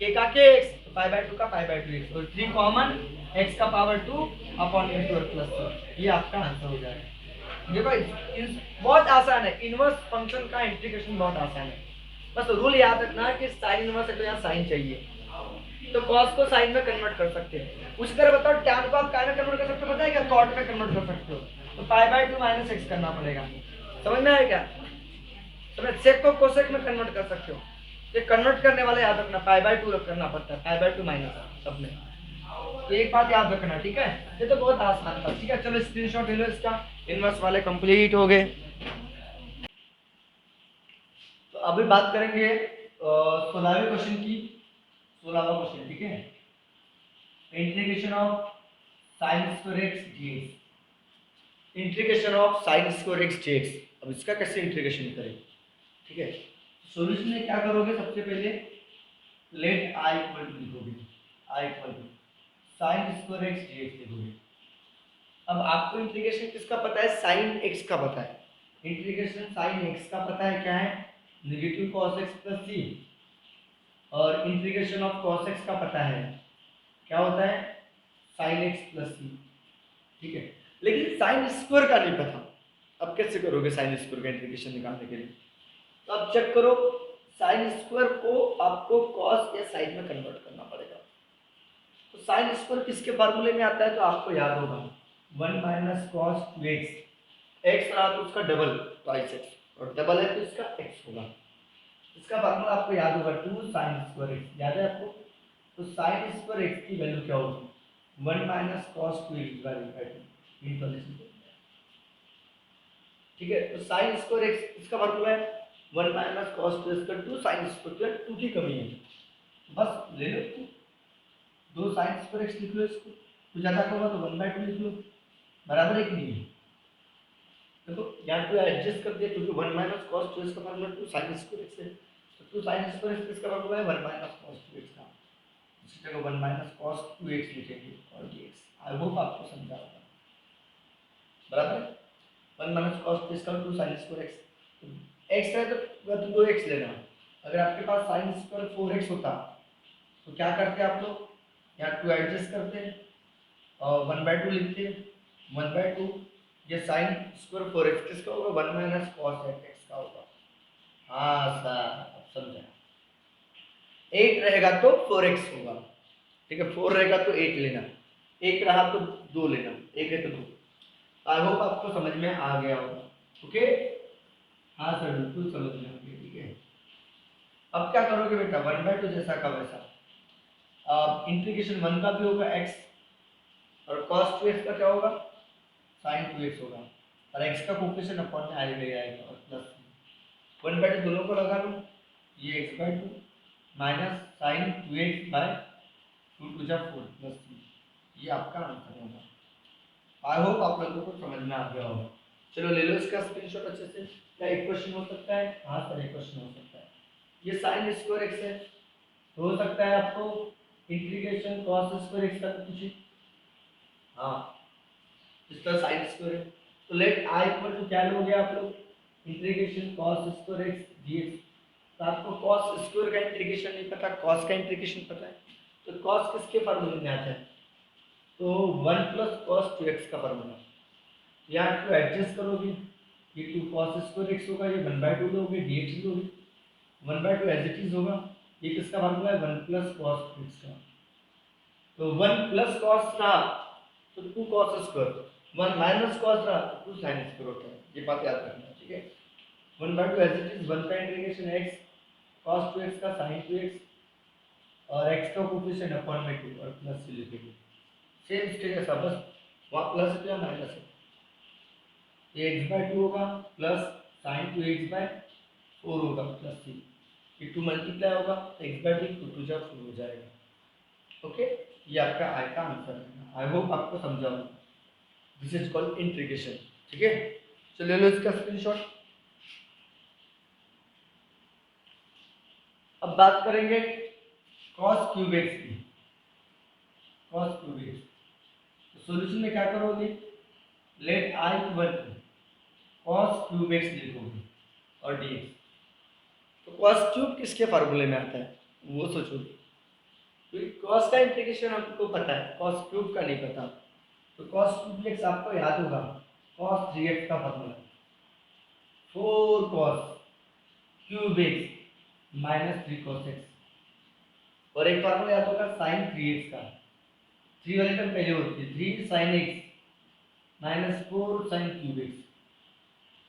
Speaker 1: k का kx, तो पाई बाय 2 का पाई बाय 2x, और 3 कॉमन, x का पावर 2 अपॉन में 2 और प्लस 2, ये आपका आंसर हो जाएगा। देखो बहुत आसान है, इनवर्स फंक्शन का इंटीग्रेशन बहुत आसान है, बस रूल याद रखना कि साइन इनवर्स है तो यहाँ साइन चाहिए, तो cos को साइन में कन्वर्ट कर सकते हैं। उसी तरह बताओ tan को आप काय में कन्वर्ट कर सकते हो, पता है क्या, cot में कन्वर्ट कर सकते हो, तो पाई बाय 2 माइनस x करना पड़ेगा, समझ में आया क्या, समझ, सेक को कोसेक में कन्वर्ट कर सकते हो, ये कन्वर्ट करने वाले याद रखना पाई बाय 2 करना पड़ता है, पाई बाय 2 माइनस सब में, तो एक बात याद रखना, ठीक है, ये तो बहुत आसान था, ठीक है, चलो स्क्रीनशॉट ले लो इसका, इनवर्स वाले कंप्लीट हो गए। तो अभी बात करेंगे 16वें क्वेश्चन की, 16वां क्वेश्चन, ठीक है, integration of sine square x dx, integration of sine square x dx, अब इसका कैसे इंटीग्रेशन करें, ठीक है, सॉल्यूशन में क्या करोगे, सबसे पहले लेट i इक्वल टू लिखोगे, i equal to sine square x dx लिखोगे। अब आपको इंटीग्रेशन किसका पता है, साइन x का पता है, इंटीग्रेशन साइन x का पता है क्या है, negative cos x plus c, और इंटीग्रेशन ऑफ cos x का पता है क्या होता है, साइन x प्लस c, ठीक है, लेकिन साइन स्क्वायर का नहीं पता, अब कैसे करोगे साइन स्क्वायर का इंटीग्रेशन निकालने के लिए, तो अब चेक करो, साइन स्क्वायर को आपको cos या साइन में कन्वर्ट करना पड़ेगा, तो साइन स्क्वायर किसके फार्मूले में आता है, तो आपको याद होगा 1 माइनस cos 2x, x रहा तो उसका डबल ट्वाइस x, और डबल है तो इसका x होगा, इसका फार्मूला आपको याद होगा 2 sin स्क्वायर x, याद है आपको, तो sin स्क्वायर x की वैल्यू क्या होगी, 1 माइनस cos 2x बाय 2, ठीक है, तो sin स्क्वायर x इसका फार्मूला है 1 माइनस cos 2x का 2 sin स्क्वायर 2 की कमी है, बस ले लो 2 sin स्क्वायर x लिख लो, इसको कुछ ज्यादा होगा तो 1/2 लिख लो, बराबर है कि नहीं है, देखो यहाँ टू एडजस्ट कर दिया क्योंकि 1 माइनस cos 2x का फार्मूला 2 sin स्क्वायर x है, तो 2 sin स्क्वायर x इसका फार्मूला है 1 माइनस cos 2x का, इसी जगह 1 माइनस cos 2x लिखेंगे और dx, आई होप आपको समझा होगा, बराबर है, 1 माइनस cos 2x का 2 sin स्क्वायर x, x है तो 2x लेना, अगर आपके पास sin स्क्वायर 4x होता तो क्या करते आप लोग, यहाँ 2 एडजस्ट करते और 1/2 लिखते, 1/2 ये sin स्क्वायर 4x किसका होगा, 1 माइनस cos x का होगा, हाँ सर अब समझा, 8 रहेगा तो 4x होगा, ठीक है, 4 रहेगा तो 8 लेना, 1 रहा तो 2 लेना, 1 है तो 2, आई होप आपको समझ में आ गया होगा, ओके, हाँ सर बिल्कुल समझ में आ गया, ठीक है, अब क्या करोगे बेटा, 1/2 जैसा का वैसा, इंटीग्रेशन 1 का भी होगा x, और cos 2x का क्या होगा, sin 2x होगा, और x का कोफिशिएंट अपॉन में आएगा और प्लस 1/2 दोनों को लगा लो, ये x/2 minus sin 2x bye 2 to जा 4 प्लस 3, ये आपका आंसर होगा। आई होप आप लोगों को समझ में आ गया होगा। चलो ले लो इसका स्क्रीनशॉट अच्छे से। क्या एक क्वेश्चन हो सकता है? हाँ सर एक क्वेश्चन हो सकता है। ये sin स्क्वायर x है, तो हो सकता है आपको इंटीग्रेशन cos स्क्वायर x का पूछे। हाँ इसका sin स्क्वायर है, तो लेट i इक्वल टू क्या लोगे आप लोग, integration cos square x dx। तो आपको cos स्क्वायर का इंटीग्रेशन नहीं पता, cos का इंटीग्रेशन पता है, तो cos किसके फार्मूले में आता है, तो 1 प्लस cos 2x का फार्मूला। यहाँ को एडजस्ट करोगे, ये 2 cos स्क्वायर x होगा, ये 1/2 लोगे dx लोगे, 1/2 एज इट इज होगा। ये किसका फार्मूला है, 1 प्लस cos 2x का, तो 1 प्लस cos रहा तो 2 cos स्क्वायर, 1 माइनस cos रहा तो 2 sin स्क्वायर होता है, ये बात याद रखना, ठीक है। 1/2 एज इट इज 1 का इंटीग्रेशन x cos 2x का sin 2x और x का कोफिशिएंट अपॉन में 2 और प्लस से लिखेंगे, सेम स्टेज ऐसा, बस वहाँ प्लस है तो यहाँ माइनस है, ये x/2 होगा प्लस sin 2x/4 होगा प्लस 3, ये 2 मल्टीप्लाई होगा तो x/2 2 2 जा 4 हो जाएगा। ओके, ये आपका आई का आंसर है। आई होप आपको समझा होगा, दिस इज कॉल्ड इंटीग्रेशन, ठीक है। चलो ले लो इसका स्क्रीनशॉट। अब बात करेंगे cos क्यूब x की, cos क्यूब x, तो सॉल्यूशन में क्या करोगे, let i equal to cos cube x लिखोगे और dx। तो cos क्यूब किसके फार्मूले में आता है वो सोचोगे, क्योंकि cos का इंटीग्रेशन हमको पता है, cos क्यूब का नहीं पता, तो cos क्यूब x आपको याद होगा, cos 3x का formula 4 cos cube x minus 3 cos x, और एक फार्मूला याद होगा sin 3x का, 3 वाली टर्म पहले होती है, 3 sin x minus 4 sin cube x।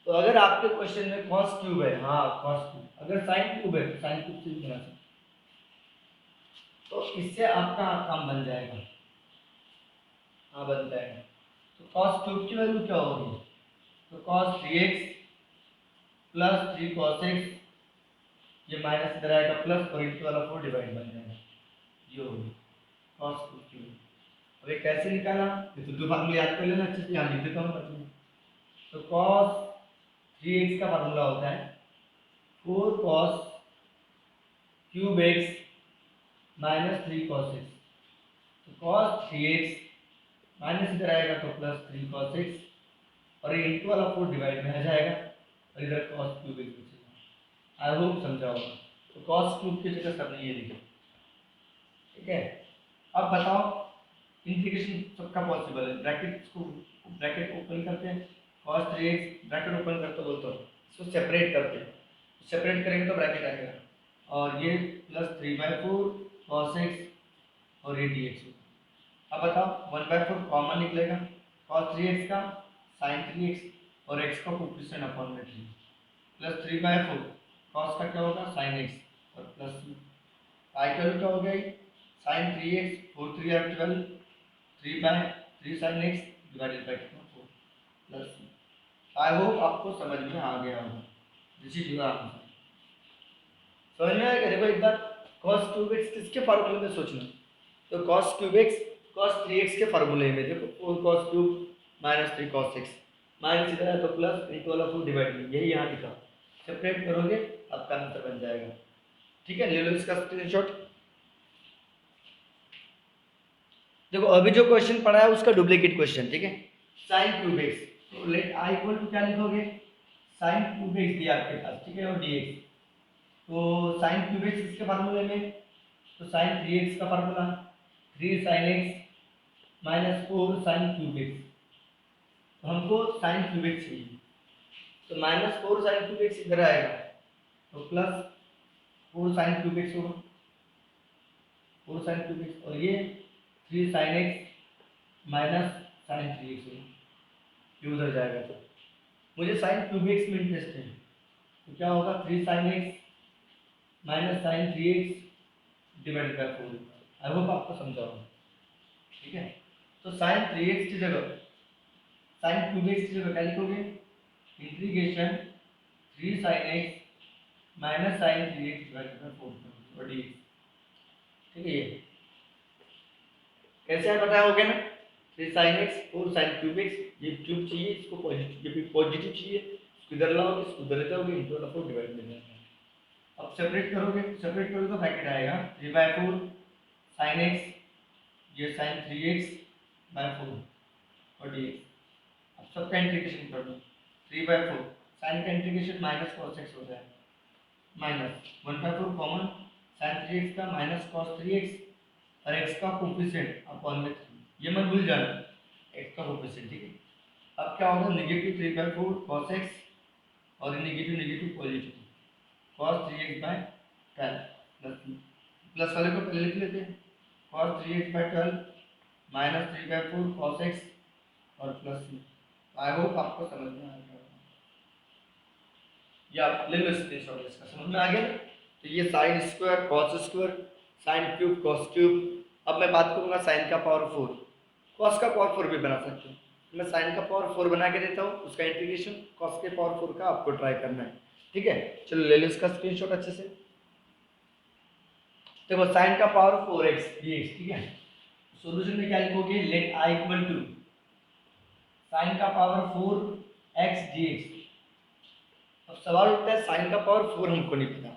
Speaker 1: तो अगर आपके क्वेश्चन में cos क्यूब है, हाँ cos क्यूब, अगर sin क्यूब है तो sin क्यूब से भी बना सकते, तो इससे आपका काम बन जाएगा, हाँ बन जाएगा। तो cos क्यूब की वैल्यू क्या होगी, तो cos 3x plus 3 cos x, ये माइनस इधर आएगा प्लस और इनके वाला 4 डिवाइड बन जाएगा, ये होगी cos क्यूब। अब ये कैसे निकाला, ये तो दो फार्मूले याद कर लेना अच्छे से, यहाँ लिख देता हूँ बाद में। तो cos 3x का फार्मूला होता है 4 cos cube x minus 3 cos x, तो cos 3x माइनस इधर आएगा तो प्लस 3 cos x, और ये इंटू वाला 4 डिवाइड में आ जाएगा और इधर cos क्यूब x बचेगा। आई होप समझा होगा। तो cos क्यूब की जगह सबने ये लिखा, ठीक है। अब बताओ इंटीग्रेशन सबका पॉसिबल है, ब्रैकेट ओपन करते हैं, cos 3x ब्रैकेट ओपन करते बोलते हो, इसको सेपरेट करते हैं, सेपरेट करेंगे तो ब्रैकेट आएगा, और ये प्लस 3/4 cos x और ये dx होगा। अब बताओ 1/4 कॉमन निकलेगा, cos 3x का sin 3x और x का कोफिशिएंट अपॉन में 3 प्लस 3/4 cos का क्या होगा sin x और प्लस आई का क्या हो गया, sin 3x 4 3 are 12 3/3 sin x divided by 4 plus. I hope आपको समझ में आ गया होगा, दिस इज योर आंसर। समझ में आएगा, देखो एक बार cos क्यूब x किसके फार्मूले में सोचना, तो cos cube x cos 3x के फार्मूले में, देखो 4 cos cube minus 3 cos x, minus इधर है तो प्लस इनटू वाला 4 डिवाइड में, यही यहाँ लिखा, सेपरेट करोगे आपका आंसर बन जाएगा, ठीक है। ले लो इसका स्क्रीनशॉट। देखो अभी जो क्वेश्चन पढ़ा है उसका डुप्लीकेट क्वेश्चन, ठीक है, sin क्यूब x, तो लेट i इक्वल टू क्या लिखोगे, sin क्यूब x दिया आपके पास, ठीक है, और dx, तो sin क्यूब x किसके फार्मूले में, तो sin 3x का formula 3 sin x minus 4 sin cube x, तो हमको sin क्यूब x चाहिए, तो माइनस 4 sin क्यूब x इधर आएगा तो प्लस 4 sin क्यूब x होगा, 4 sin क्यूब x, और ये 3 sin x minus sin 3x होगा, ये उधर जाएगा, तो मुझे sin क्यूब x में इंटरेस्ट है, तो क्या होगा 3 sin x minus sin 3x divide by 4। I hope आपको समझा होगा, ठीक है। तो साइन 3x की जगह साइन क्यूब एक्स की जगह क्या लिखोगे, integration 3 sin x minus sine 3x divided by 4 और dx। ठीक है, ये कैसे है बताया हो गया ना, 3 sin x 4 sin cube x, ये क्यूब चाहिए, इसको पॉजिटिव, ये भी पॉजिटिव चाहिए, इसको इधर लाओगे, इसको उधर ले जाओगे, इनटू 4 डिवाइड में जाएगा। अब सेपरेट करोगे तो ब्रैकेट आएगा 3/4 sin x, ये sin 3x by 4 और dx। अब सबका इंटीग्रेशन कर दो, 3/4 sin का इंटीग्रेशन माइनस cos x हो जाएगा, माइनस 1/4 कॉमन, sin 3x का माइनस cos 3x और x का कोफिशिएंट अपॉन में 3, ये मत भूल जाना x का कोफिशिएंट। ठीक है, अब क्या होगा, नेगेटिव 3/4 cos x और negative negative positive cos 3x by 12 plus वाले को पहले लिख लेते हैं, cos 3x by 12 minus 3/4 cos x और प्लस में। आई होप आपको समझ में आ गया, ये आप ले लो स्क्रीनशॉट, इसका समझ में आ गया। तो ये sine square cos square sine cube cos cube. अब मैं बात करूंगा साइन का पावर 4, cos का पावर 4 भी बना सकते हैं, मैं साइन का पावर 4 बना के देता हूँ, उसका इंटीग्रेशन cos के पावर 4 का आपको ट्राई करना है। ठीक है, चलो ले लो इसका स्क्रीनशॉट अच्छे से। देखो साइन का पावर 4x dx, ठीक है, सॉल्यूशन में क्या लिखोगे, let i equal to sine का पावर 4x dx। अब सवाल उठता है साइन का पावर 4 हमको नहीं पता,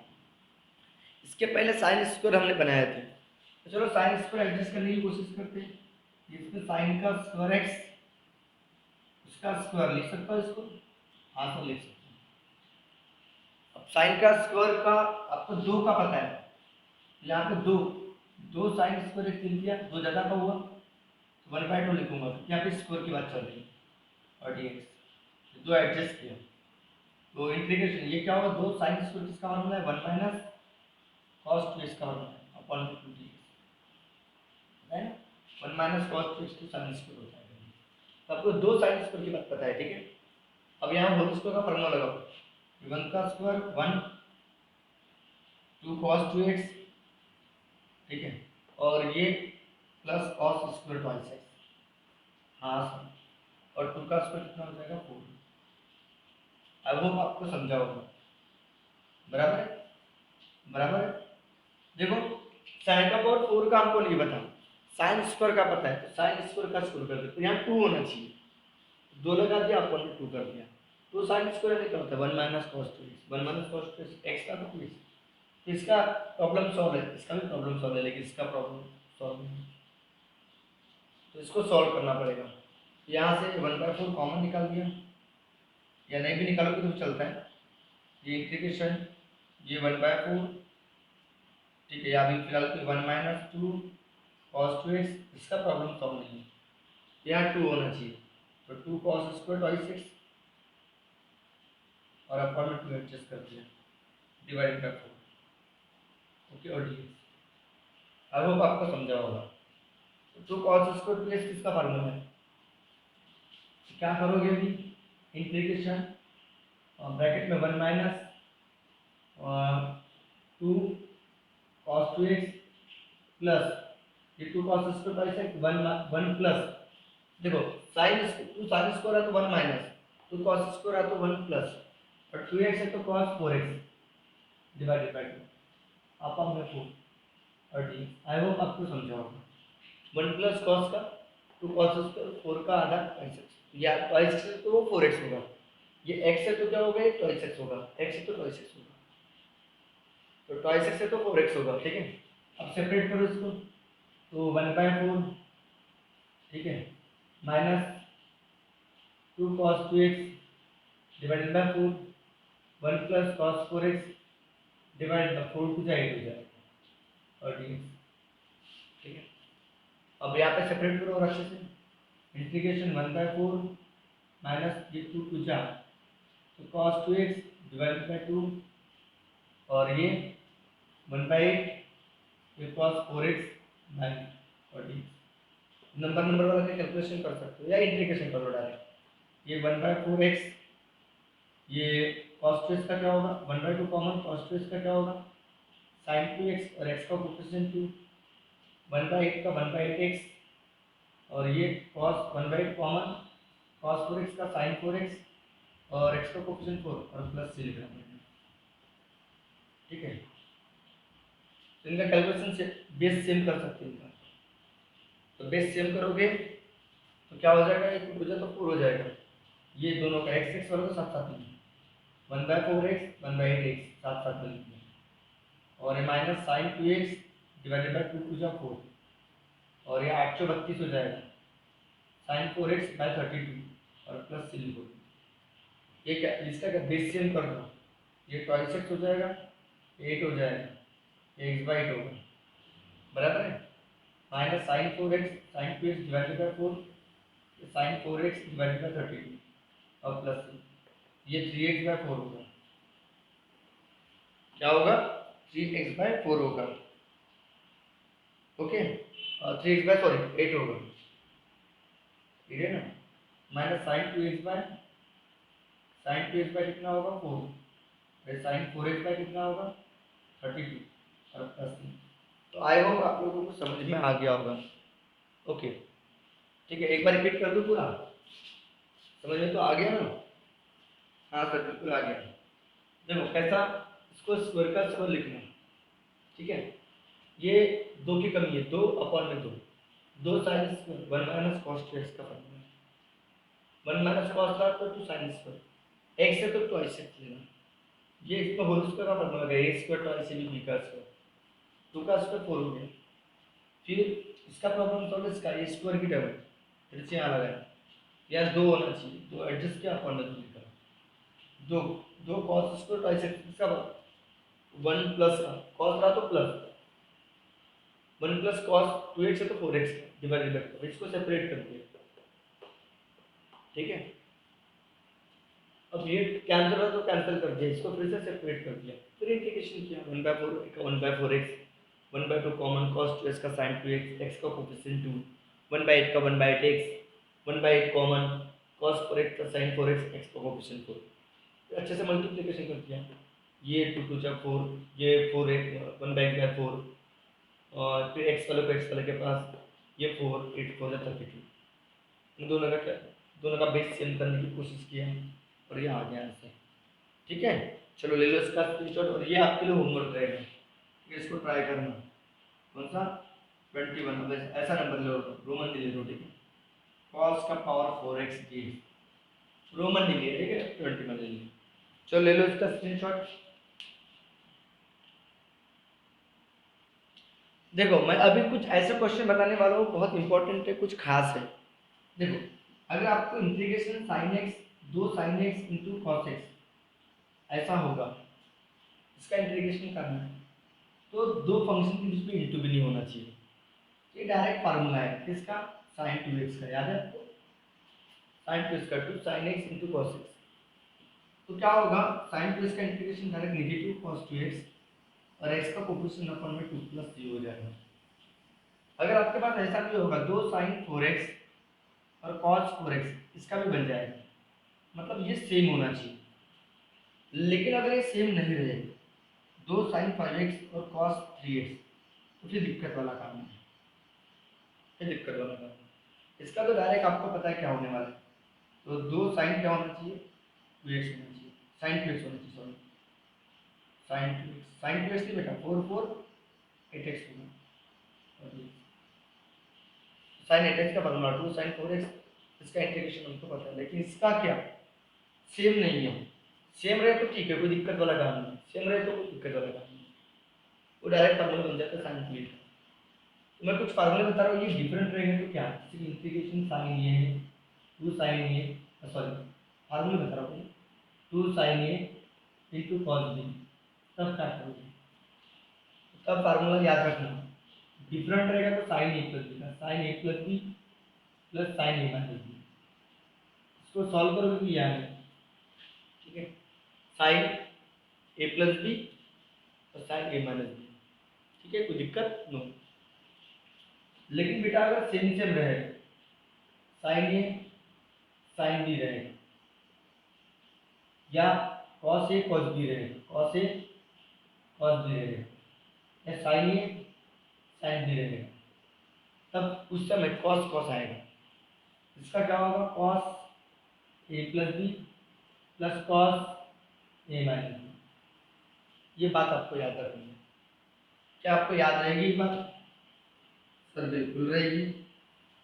Speaker 1: इसके पहले साइन स्क्वायर हमने बनाए थे, तो चलो साइन स्क्वायर एडजस्ट करने की कोशिश करते हैं। इसमें साइन का स्क्वायर x, उसका स्क्वायर लिख सकता हूँ इसको, हाँ तो लिख सकते हैं। अब साइन का स्क्वायर का आपको 2 का पता है, यहाँ पे 2 साइन स्क्वायर एक लिख दिया, 2 ज़्यादा का हुआ तो 1/2 लिखूंगा, यहाँ पे स्क्वायर की बात चल रही है और dx 2 एडजस्ट किया तो इंटीग्रेशन ये क्या होगा, 2 साइन स्क्वायर किसका फॉर्मूला है, 1 माइनस cos 2x का फॉर्मूला है अपॉन 2dx है ना, 1 माइनस cos 2x तो साइन स्क्वायर होता है। तो आपको 2 साइन स्क्वायर की बात पता है। ठीक है, अब यहाँ होल स्क्वायर का फॉर्मूला लगाओ, 1 का स्क्वायर 1 2 cos 2x, ठीक है, और ये plus cos square twice x, हाँ सर, और 2 का स्क्वायर कितना हो जाएगा 4। अब होप आपको समझा होगा, बराबर है, बराबर है। देखो साइन का पावर 4 का हमको नहीं पता, साइन स्क्वायर का पता है, तो साइन स्क्वायर का स्क्वायर कर दे, तो यहाँ 2 होना चाहिए, 2 लगा दिया अपन ने 2 कर दिया, तो साइन स्क्वायर नहीं होता 1 minus cos 2x, 1 minus cos 2x x का तो 2x, तो इसका प्रॉब्लम सॉल्व है, इसका भी प्रॉब्लम सॉल्व है, लेकिन इसका प्रॉब्लम सॉल्व नहीं, तो इसको सॉल्व करना पड़ेगा। यहाँ से 1/4 कॉमन निकाल दिया, या नहीं भी निकालोगे तो चलता है, ये इंटीग्रेशन ये 1/4, ठीक है, अभी फिलहाल तो 1 माइनस 2 cos 2x, इसका प्रॉब्लम सॉल्व नहीं है, यहाँ 2 होना चाहिए, तो 2 cos स्क्वायर ट्वाइस x और अपन में 2 एडजस्ट कर दिया डिवाइड बाय 4, ओके, और dx। आई होप आपको समझा होगा। तो 2 cos स्क्वायर प्लस किसका फार्मूला है, क्या करोगे अभी, इंटीग्रेशन ब्रैकेट में 1 माइनस 2 cos 2x प्लस ये 2 cos square twice x 1 plus, देखो साइन 2 साइन स्क्वायर है तो 1 माइनस 2 cos स्क्वायर है तो 1 प्लस और 2x है तो cos 4x डिवाइडेड बाय 2 अपन में 4 और d। आई होप आपको समझा होगा। 1 प्लस cos का 2 cos स्क्वायर 4 का आधा x या x है तो वो 4x होगा, ये x है तो क्या होगा, ये 2x होगा, x है तो 2x होगा, तो 2x है तो 4x होगा। ठीक है, अब सेपरेट करो इसको, तो 1/4, ठीक है, minus 2 cos 2x divided by 4, 1 plus cos 4x divided by 4 टू जाए 8 हो जाएगा और dx। ठीक है, अब यहाँ पे सेपरेट करो और अच्छे से, इंटीग्रेशन 1/4 माइनस ये 2 टू जा तो cos 2x डिवाइडेड बाय 2 और ये 1/8 ये cos 4x बाय और dx। नंबर वाला से कैलकुलेशन कर सकते हो या इंटीग्रेशन करो डायरेक्ट, ये 1/4x, ये cos 2x का क्या होगा, 1/2 कॉमन, cos 2x का क्या होगा sin 2x और x का कोफिशिएंट 2, 1/8 का 1/8x और ये cos 1/8 कॉमन, cos 4x का sin 4x और x का कोफिशिएंट 4 और प्लस c लिखना पड़ेगा। ठीक है, तो इनका कैलकुलेशन से बेस सेम कर सकते हैं इनका। तो बेस सेम करोगे तो क्या हो जाएगा, एक हो जाए तो 4 हो जाएगा। ये दोनों का x x वालों को साथ साथ लिखना, 1/4x 1/8x साथ साथ में लिखना, और ये minus sin 2x divided bye 2 2 4, और ये 832 हो जाएगा, sin 4x बाय 32 और प्लस c लिखोगे। ये क्या, इसका क्या बेस सेम कर दो, ये 2x हो जाएगा, 8 हो जाएगा, ये x/8 होगा, बराबर है। Minus sin 4x sin 2x divided by 4, sin 4x divided bye 32 और प्लस ये 3x/4 होगा। क्या होगा, 3x/4 होगा। ओके, और 8 होगा, ठीक है ना। माइनस sin 2x बाय कितना होगा 4, फिर sin 4x बाय कितना होगा 32 और प्लस। तो आई होप आप लोगों को समझ में आ गया होगा। ओके, ठीक है, एक बार रिपीट कर दूं पूरा, समझ में तो आ गया ना। हाँ सर बिल्कुल आ गया। देखो कैसा, इसको स्क्वायर का स्क्वायर लिखना, ठीक है। ये 2 की कमी है, 2 अपॉन में 2, 2 sin square 1 minus cos 2x का फॉर्मूला, 1 माइनस cos था तो 2 sin स्क्वायर, x है तो ट्वाइस x लेना। ये इसका होल स्क्वायर का फॉर्मूला है, a स्क्वायर ट्वाइस b का स्क्वायर, 2 का स्क्वायर 4 हो गया। फिर इसका प्रॉब्लम सॉल्व, इसका a स्क्वायर की डबल, फिर से यहाँ लगाया, या 2 होना चाहिए, 2 एडजस्ट किया अपॉन में 2 लिखा, 2 2 cos स्क्वायर ट्वाइस x, इसका 1 प्लस का cos रहा तो प्लस 1 प्लस cos 2x है तो 4x डिवाइडेड बाय, इसको सेपरेट कर दिया, ठीक है। अब ये कैंसिल रहा तो कैंसिल कर दिया, इसको फिर से सेपरेट कर दिया, फिर इंटीग्रेशन किया, 1/4 1/4x 1/2 कॉमन cos 2x का sin 2x, x का कोफिशिएंट 2, 1/8 का 1/8x 1/8 कॉमन cos 4x का sin 4x, x का कोफिशिएंट 4, फिर अच्छे से मल्टीप्लिकेशन कर दिया, ये 2 2 जा 4, ये 4 1/4 और फिर x वाले को x वाले के पास, ये 4 8 4 जा 32, इन दोनों का क्या, दोनों का बेस सेम करने की कोशिश किया और ये आ गया आंसर, ठीक है। चलो ले लो इसका स्क्रीनशॉट, और ये आपके लिए होमवर्क रहेगा, इसको ट्राई करना। कौन सा, 21, अब ऐसा नंबर ले लो, रोमन ले लो, ठीक है। cos का पावर 4x डी, रोमन नहीं लिया, ठीक है, 21 ले लिया। चलो ले लो इसका स्क्रीनशॉट। देखो मैं अभी कुछ ऐसे क्वेश्चन बताने वाला हूँ, बहुत इंपॉर्टेंट है, कुछ खास है। देखो अगर आपको integration sin x 2 sin x into cos x ऐसा होगा, इसका इंटीग्रेशन करना है, तो दो फंक्शन के बीच में इंटू भी नहीं होना चाहिए, ये डायरेक्ट फार्मूला है किसका, sin 2x का, याद है आपको, sin 2x का 2 sin x into cos x, तो क्या होगा, sin 2x का integration direct negative cos 2x और x का कोफिशिएंट अपन में 2 प्लस 0 हो जाएगा। अगर आपके पास ऐसा भी होगा 2 sin 4x और cos 4x, इसका भी बन जाएगा, मतलब ये सेम होना चाहिए। लेकिन अगर ये सेम नहीं रहे, 2 sin 5x और cos 3x, तो फिर दिक्कत वाला काम है, ये दिक्कत वाला काम है। इसका तो डायरेक्ट आपको पता है क्या होने वाला है, तो 2 sin क्या होना चाहिए, 2x होना चाहिए, sin 2x होना चाहिए, सॉरी sin 2x नहीं बेटा, 4 4 8x होगा, और sin 8x का फॉर्मूला 2 sin 4x, इसका इंटीग्रेशन हमको पता है, लेकिन इसका क्या, सेम नहीं है। सेम रहे तो ठीक है, कोई दिक्कत वाला काम नहीं, सेम रहे तो कोई दिक्कत वाला काम नहीं, वो डायरेक्ट फार्मूला बन जाता है sin 2x। तो मैं कुछ फार्मूले बता रहा हूँ, ये डिफरेंट रहेंगे तो क्या, इंटीग्रेशन sin ये है, 2 sin ये, सॉरी फार्मूले बता रहा हूँ, 2 sin ये इंटू cos b, तब क्या करोगे, तब फार्मूला याद रखना, डिफरेंट रहेगा तो sin a प्लस b का, sin a plus b plus sin a minus b, इसको सॉल्व करोगे तो याद है, ठीक है, sin a प्लस b और sin a माइनस b, ठीक है, कोई दिक्कत नो। लेकिन बेटा अगर सेम सेम रहे, sin a sin b रहे, या cos a cos b रहे, cos a cos b रहे, या sin a sin b रहे, तब उस समय कॉस कॉस आएगा, इसका क्या होगा cos A plus B plus cos A minus B. ये बात आपको याद रखनी है। क्या आपको याद रहेगी ये बात? सर बिल्कुल रहेगी,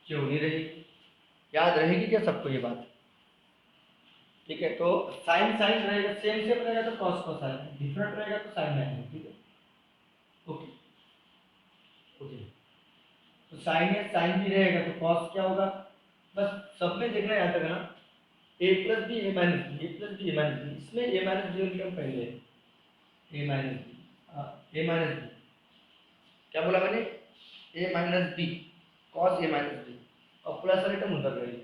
Speaker 1: क्यों नहीं रहेगी, याद रहेगी क्या सबको ये बात? ठीक है, तो साइन साइन रहेगा, सेम सेम रहेगा तो कॉस कॉस आएगा, डिफरेंट रहेगा तो साइन आएगा। ठीक है, ओके ओके। तो साइन है, साइन भी रहेगा तो कॉस क्या होगा, बस सब में देखना याद रखना ए plus B A minus B, A plus B A minus B, इसमें ए माइनस बी उनका पहले है, ए माइनस बी, ए माइनस बी, क्या बोला मैंने, ए minus B cos A minus B, और प्लस वाले टर्म उधर रहेगी,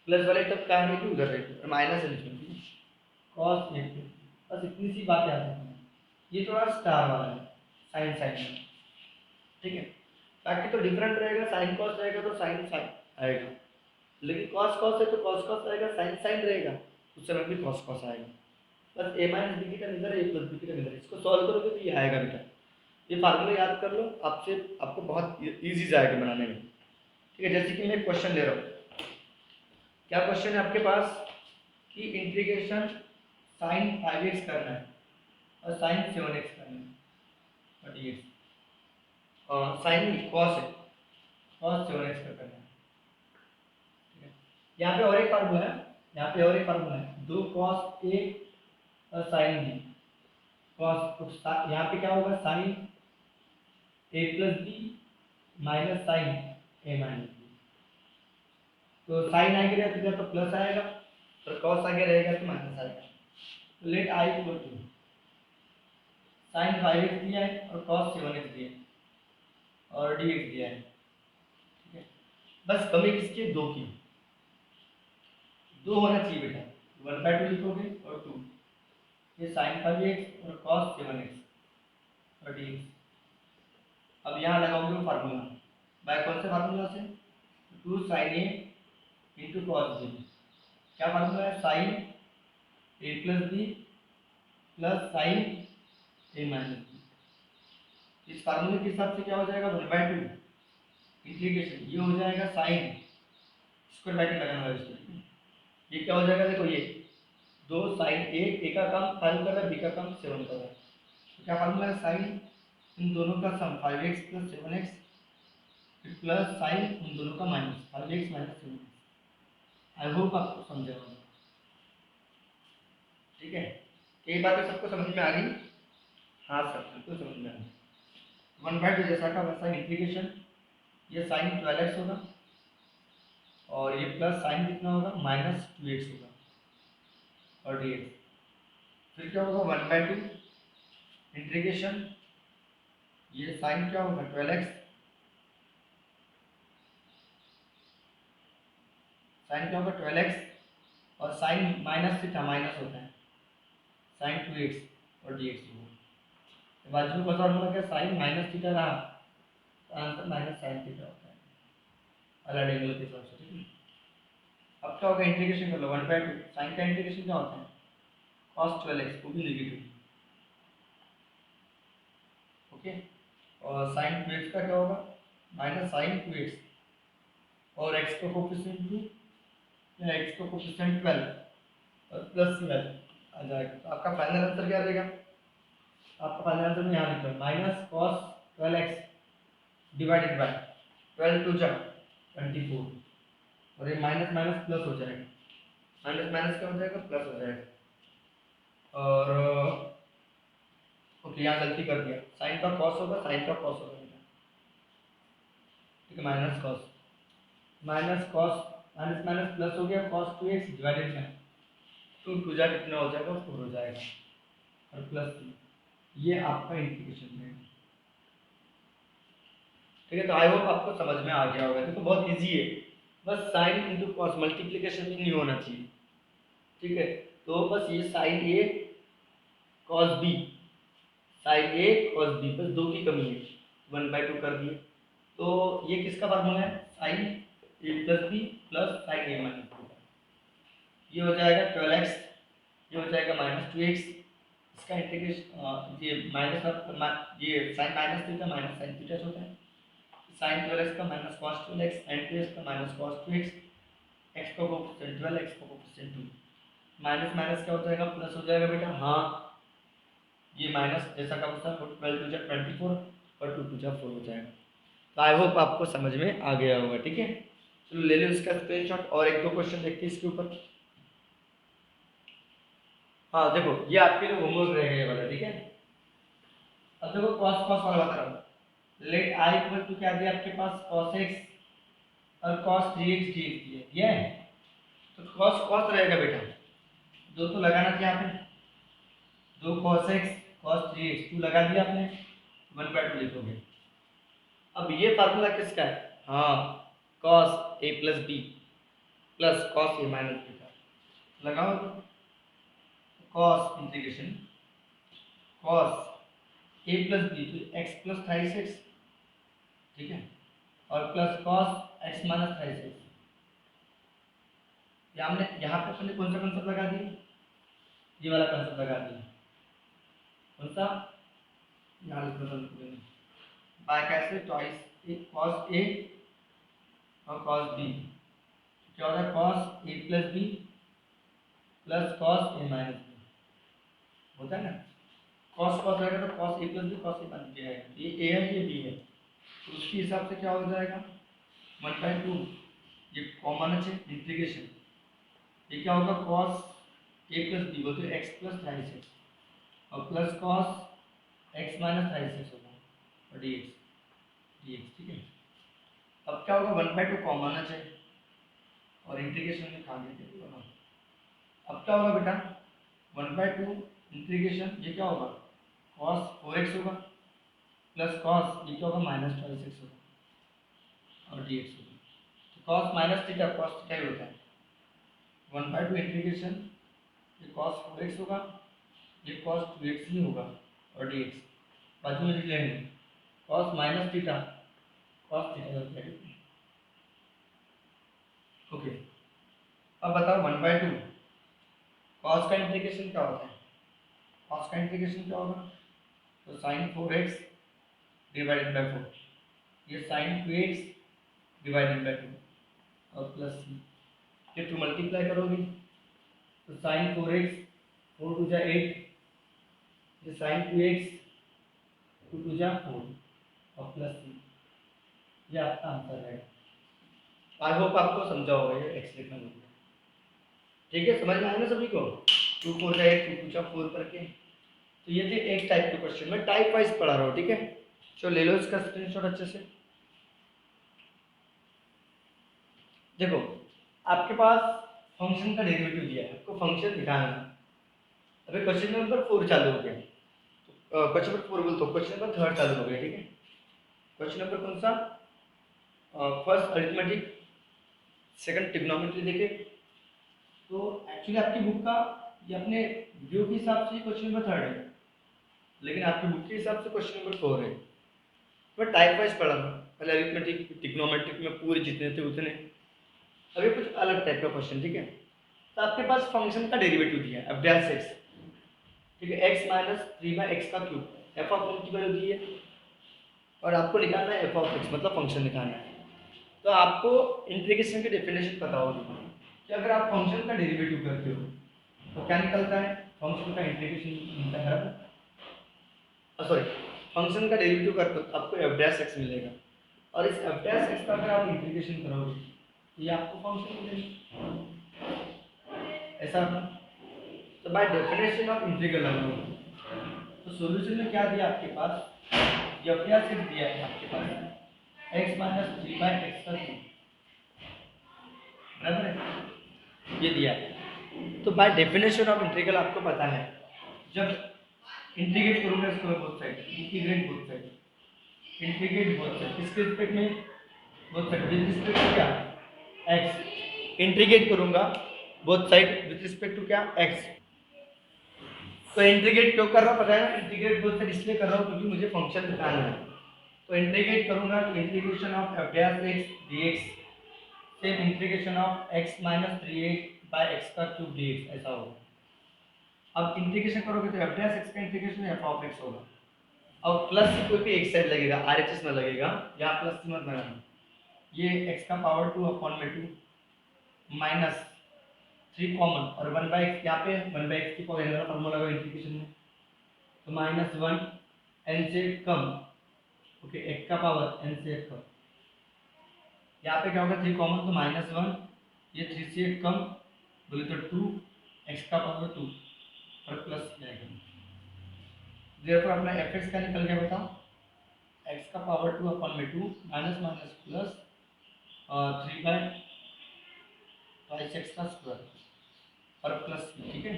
Speaker 1: प्लस वाले टर्म क्या रहेगी उधर रहेगी, और माइनस है लिखेंगे कॉस ए, बस इतनी सी बात याद रखना। ये थोड़ा स्टार वाला है साइन साइन में, ठीक है, बाकी तो डिफरेंट रहेगा, साइन कॉस रहेगा तो साइन साइन आएगा, लेकिन कॉस कॉस है तो कॉस कॉस आएगा, साइन साइन रहेगा उस समय भी कॉस कॉस आएगा। बस ए माइनस बी की टर्म इधर, ए प्लस बी की टर्म इधर, इसको सॉल्व करोगे तो ये आएगा बेटा। ये फार्मूला याद कर लो, आपसे आपको बहुत इजी जाएगा बनाने में। ठीक है, जैसे कि मैं क्वेश्चन ले रहा हूँ, क्या क्वेश्चन है आपके पास कि इंटीग्रेशन साइन 5x करना है और साइन 7x करना है और dx, और साइन कॉस है, कॉस 7x का करना है। ठीक है, यहाँ पे और एक फार्मूला है, यहाँ पे और एक फार्मूला है, दो कॉस ए और साइन बी, कॉस, यहाँ पे क्या होगा साइन ए प्लस बी माइनस साइन ए माइनस बी, तो साइन आगे रहेगा तो प्लस आएगा और कॉस आगे रहेगा तो माइनस आएगा। तो let I equal to sine 5x दिया है और कॉस 7x दिया है और dx दिया है। ठीक है, बस कमी किसकी, दो की, दो होना चाहिए बेटा, 1/2 लिखोगे और 2, ये साइन 5x और कॉस 7x और dx। अब यहाँ लगाओगे फार्मूला, बाय कौन से फार्मूला से, 2 sin a into cos b, क्या फार्मूला है, साइन ए प्लस बी प्लस साइन ए माइनस बी। इस फार्मूले के हिसाब से क्या हो जाएगा, 1/2 इंटीग्रेशन, ये हो जाएगा साइन स्क्वायर ब्रैकेट लगाना है इसमें, ये क्या हो जाएगा, देखो ये दो साइन ए का काम 5 कर रहा है, बी का काम 7 कर रहा है, तो क्या फार्मूला है, साइन इन दोनों का सम 5x plus 7x plus sign उन दोनों का माइनस 5x माइनस 7x। आई होप आपको समझ होगा। ठीक है, ये बातें सबको समझ में आ गई? हाँ सर बिल्कुल समझ में आ गई। 1/2 जैसा का वैसा इंटीग्रेशन, ये साइन 12x होगा और ये प्लस साइन कितना होगा, माइनस 2x होगा और dx, फिर क्या होगा 1/2 इंटीग्रेशन, ये साइन क्या होगा 12x, साइन क्या होगा 12x और साइन माइनस थीटा माइनस होता है साइन 2x और dx होगा। बाजू में बता दूंगा क्या, साइन माइनस थीटा रहा तो आंसर माइनस साइन थीटा होता है अलग एंगल के हिसाब से। ठीक है, अब क्या होगा इंटीग्रेशन कर लो 1/2, साइन का इंटीग्रेशन क्या होता है cos 12x, वो भी नेगेटिव, ओके, और साइन 2x का क्या होगा माइनस साइन 2x और x का कोफिशिएंट 2 या x का कोफिशिएंट 12 और प्लस 12 आ जाएगा, तो आपका फाइनल आंसर क्या रहेगा, आपका फाइनल आंसर में यहाँ लिखो minus cos 12x divided by 12 टू जा 24, और ये माइनस माइनस प्लस हो जाएगा, माइनस माइनस क्या हो जाएगा, प्लस हो जाएगा। और ओके यहाँ गलती कर दिया, साइन का कॉस होगा, साइन का कॉस होगा, ठीक है, minus cos minus cos minus minus plus हो गया, cos 2x divided bye 2 to जा कितना हो जाएगा, 4 हो जाएगा और प्लस 3, ये आपका इंटीग्रेशन है। ठीक है, तो आई होप आपको समझ में आ गया होगा, देखो बहुत इजी है, बस साइन इंटू कॉस मल्टीप्लिकेशन भी नहीं होना चाहिए। ठीक है, तो बस ये साइन ए कॉस बी, साइन ए कॉस बी, बस दो की कमी है, 1/2 कर दिए, तो ये किसका फार्मूला है, साइन ए प्लस बी प्लस साइन ए माइनस बी, ये हो जाएगा 12x, ये हो जाएगा माइनस 2x, इसका इंटीग्रेशन ये माइनस ये sine minus theta minus sine theta होता है, साइन 12x का minus cos 12x, sign 2x का माइनस कॉस 2x, x का कोफिशिएंट 12, x का कोफिशिएंट 2, माइनस माइनस क्या हो जाएगा, प्लस हो जाएगा बेटा। हाँ, ये माइनस जैसा का वैसा 12 टू जा 24 और 2 टू जा 4 हो जाएगा। तो आई होप आपको समझ में आ गया होगा, ठीक है। चलो ले लो इसका स्क्रीनशॉट और एक दो क्वेश्चन देखते हैं इसके ऊपर। हाँ देखो, ये आपके लिए होमवर्क रहेगा ये वाला, ठीक है। अब देखो cos cos वाला बता रहा हूँ। लेट i इक्वल टू क्या दिया आपके पास, cos x और cos 3x dx दिया है। तो cos cos रहेगा बेटा, दो तो लगाना चाहिए आपने, दो cos x cos 3x 2 लगा दिया आपने, 1/2 लिखोगे। अब ये फार्मूला किसका है, हाँ cos a plus b plus cos a minus b का लगाओ। cos integration cos a plus b तो x प्लस 28x, ठीक है, और plus cos x minus 28x। हमने यहाँ पे अपने कौन सा कंसेप्ट लगा दिया, ये वाला कंसेप्ट लगा दिया, कौन सा, यहाँ लिख दो बाय कैसे, ट्वाइस cos a और cos b, क्या होता है cos a plus b plus cos a minus b, होता है ना। cos cos रहेगा तो cos a plus b cos a minus b आएगा, ये a है ये b है, तो उसके हिसाब से क्या हो जाएगा 1/2, ये कॉमन है इंटीग्रेशन, ये क्या होगा cos a प्लस b बोलते हैं x प्लस 28x और plus cos x minus 28x होगा और dx, ठीक है। अब क्या होगा 1/2 कॉमन है और इंटीग्रेशन में खा देते हैं। अब क्या होगा बेटा 1/2 इंटीग्रेशन, ये क्या होगा cos 4x होगा प्लस cos ये क्या होगा माइनस 12x होगा और dx होगा। तो cos minus theta cos theta ही होता है, 1/2 इंटीग्रेशन, ये cos 4x होगा, ये cos 2x ही होगा और dx बाजू में लिख लेंगे cos minus theta cos theta होता है। ओके, अब बताओ 1/2 cos का इंटीग्रेशन क्या होता है, cos का इंटीग्रेशन क्या होगा, तो sin 4x डिवाइडेड बाय 4, ये sin 2x डिवाइडेड बाय 2 और प्लस ये 2 मल्टीप्लाई करोगे तो sin 4x 4 टू जा 8, ये sin 2x 2 टू जा 4 और प्लस ये आपका आंसर है। आई होप आपको समझा होगा ये एक्स लिखना होगा, ठीक है, समझ में आया ना सभी को। 2 4 जा 8 2 टू जा 4 करके, तो ये थे एक टाइप के क्वेश्चन, मैं टाइप वाइज पढ़ा रहा हूँ, ठीक है। चलो ले लो इसका स्क्रीनशॉट अच्छे से। देखो आपके पास फंक्शन का डेरिवेटिव दिया है, आपको फंक्शन दिखाना है। अभी क्वेश्चन नंबर 4 चालू हो गया, क्वेश्चन नंबर 4 बोलते हो, क्वेश्चन नंबर 3 चालू हो गया, ठीक है। क्वेश्चन नंबर कौन सा, फर्स्ट अरिथमेटिक, सेकंड ट्रिग्नोमेट्री देखे। तो एक्चुअली आपकी बुक का ये अपने वीडियो के हिसाब से क्वेश्चन नंबर 3 है, लेकिन आपकी बुक के हिसाब से क्वेश्चन नंबर 4 है। मैं टाइप वाइज पढ़ा था, पहले अरिथमेटिक ट्रिग्नोमेट्रिक में पूरे जितने थे उतने, अभी कुछ अलग टाइप का क्वेश्चन, ठीक है। तो आपके पास फंक्शन का डेरिवेटिव दिया है f डैश x, ठीक है, x माइनस 3/x का क्यूब, f ऑफ x की वैल्यू दी है और आपको निकालना है f ऑफ x, मतलब फंक्शन निकालना है। तो आपको इंटीग्रेशन की डेफिनेशन पता होगी कि अगर आप फंक्शन का डेरिवेटिव करते हो तो क्या निकलता है, फंक्शन का इंटीग्रेशन मिलता है, सॉरी फंक्शन का डेरिवेटिव करते हो तो आपको f डैश x मिलेगा और इस f डैश x का अगर आप इंटीग्रेशन करोगे ये आपको फंक्शन मिलेगा, ऐसा। तो बाय डेफिनेशन ऑफ इंटीग्रल तो सॉल्यूशन में क्या दिया आपके पास, ये f डैश x दिया है आपके पास x माइनस 3/x का क्यूब, बराबर है, ये दिया है। तो बाय डेफिनेशन ऑफ इंटीग्रल आपको पता है, जब इंटीग्रेट करूंगा इसको both side, integrate both side, integrate both side किसके रिस्पेक्ट में, both side with respect to क्या x, इंटीग्रेट करूंगा both side with respect to क्या x। तो इंटीग्रेट क्यों कर रहा हूं पता है ना, इंटीग्रेट बोथ साइड इसलिए कर रहा हूं क्योंकि मुझे फंक्शन निकालना है। तो इंटीग्रेट करूंगा तो integration of f dash x dx same integration of x minus 3/x का क्यूब dx ऐसा होगा। अब इंटीग्रेशन करोगे तो f डैश x का इंटीग्रेशन f ऑफ x होगा, और प्लस सी कोई भी एक साइड लगेगा, आरएचएस में लगेगा, यहाँ प्लस सी मत बनाना। ये x का पावर 2 अपॉन में 2 माइनस 3 कॉमन और 1/x, यहाँ पे 1/x की पावर का फॉर्मूला लगा इंटीग्रेशन में, तो -1 n से कम, ओके, x का पावर n से कम, यहाँ पे क्या होगा 3 कॉमन तो -1, ये 3 से कम बोले तो 2, x का पावर 2 और प्लस जाएगा। देखो अपना fx का निकल गया, बताओ, x का पावर 2 अपॉन में 2 माइनस माइनस प्लस 3/2x का स्क्वायर और प्लस, ठीक है।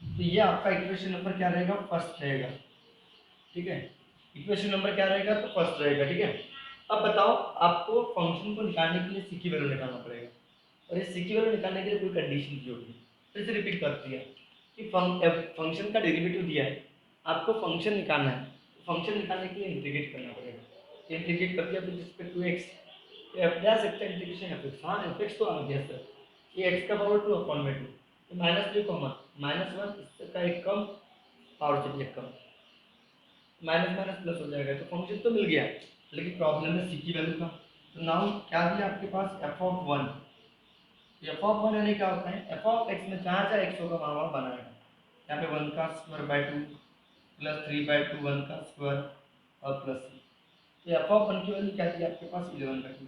Speaker 1: तो ये आपका इक्वेशन नंबर क्या रहेगा, फर्स्ट रहेगा, ठीक है। इक्वेशन नंबर क्या रहेगा, तो फर्स्ट रहेगा, ठीक है। अब बताओ, आपको फंक्शन को निकालने के लिए सी की वैल्यू निकालना पड़ेगा, और इस सी की वैल्यू निकालने के लिए कोई कंडीशन दी होगी। फिर से रिपीट करती है कि फंक्शन का डेरिवेटिव दिया है, आपको फंक्शन निकालना है, फंक्शन निकालने के लिए इंटीग्रेट करना पड़ेगा। इंटीग्रेट कर दिया with respect to x, f dash x का इंटीग्रेशन एफ एक्स, हाँ एफ एक्स तो आ गया सर, ये एक्स का पावर 2 अपॉन में 2, तो -3 कॉमन -1, इसका एक कम पावर से भी एक कम, माइनस माइनस प्लस हो जाएगा, तो फंक्शन तो मिल गया, लेकिन प्रॉब्लम है सी की वैल्यू का। तो नाउ क्या दिया आपके पास, f(1), f(1) यानी क्या होता है, f(x) में जहाँ जहाँ x होगा वहाँ वहाँ बनाएगा, यहाँ पे 1 का स्क्वायर बाई 2 प्लस 3/2 1 का स्क्वायर और प्लस c, तो f(1) की वैल्यू क्या थी आपके पास 11/2,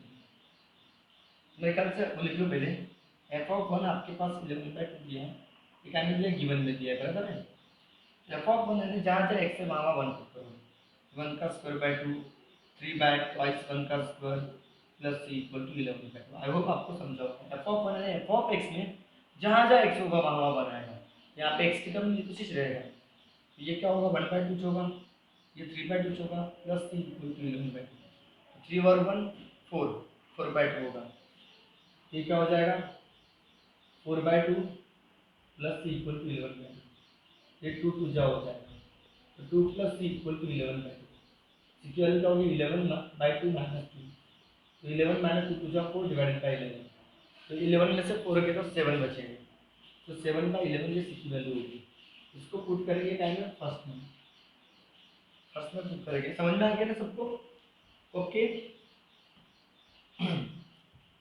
Speaker 1: मेरे ख्याल से वो लिख लो पहले, f(1) आपके पास 11/2 दिया है, ये क्या दिया, गिवन में दिया है, बराबर है। f(1) यानी जहाँ जहाँ x है वहाँ वहाँ 1 पुट करो, 1 का स्क्वायर बाई 2 3/2 1 का square plus c equal to 11/2। I hope आपको समझा होगा। f(1) यानी f(x) में जहाँ जहाँ x होगा वहाँ वहाँ बनाएगा, यहाँ पे x की टर्म तो 6 रहेगा, तो ये क्या होगा 1/2 होगा, ये 3/2 होगा प्लस c इक्वल टू 11/2, 3 और 1 4, 4/2 होगा, ये क्या हो जाएगा 4/2 प्लस c इक्वल टू 11/2, ये 2 2 जा हो जाएगा, तो 2 plus c equal to 11/2, c की वैल्यू क्या होगी 11/2 माइनस 2, तो 11 माइनस 2 जा 4 डिवाइडेड बाई 11, तो 11 में से 4 गए तो 7 बचेंगे, तो 7/11 ये सी की वैल्यू होगी, इसको पुट करेंगे टाइम में फर्स्ट में पुट करेंगे, समझ में आ गया ना सबको, ओके।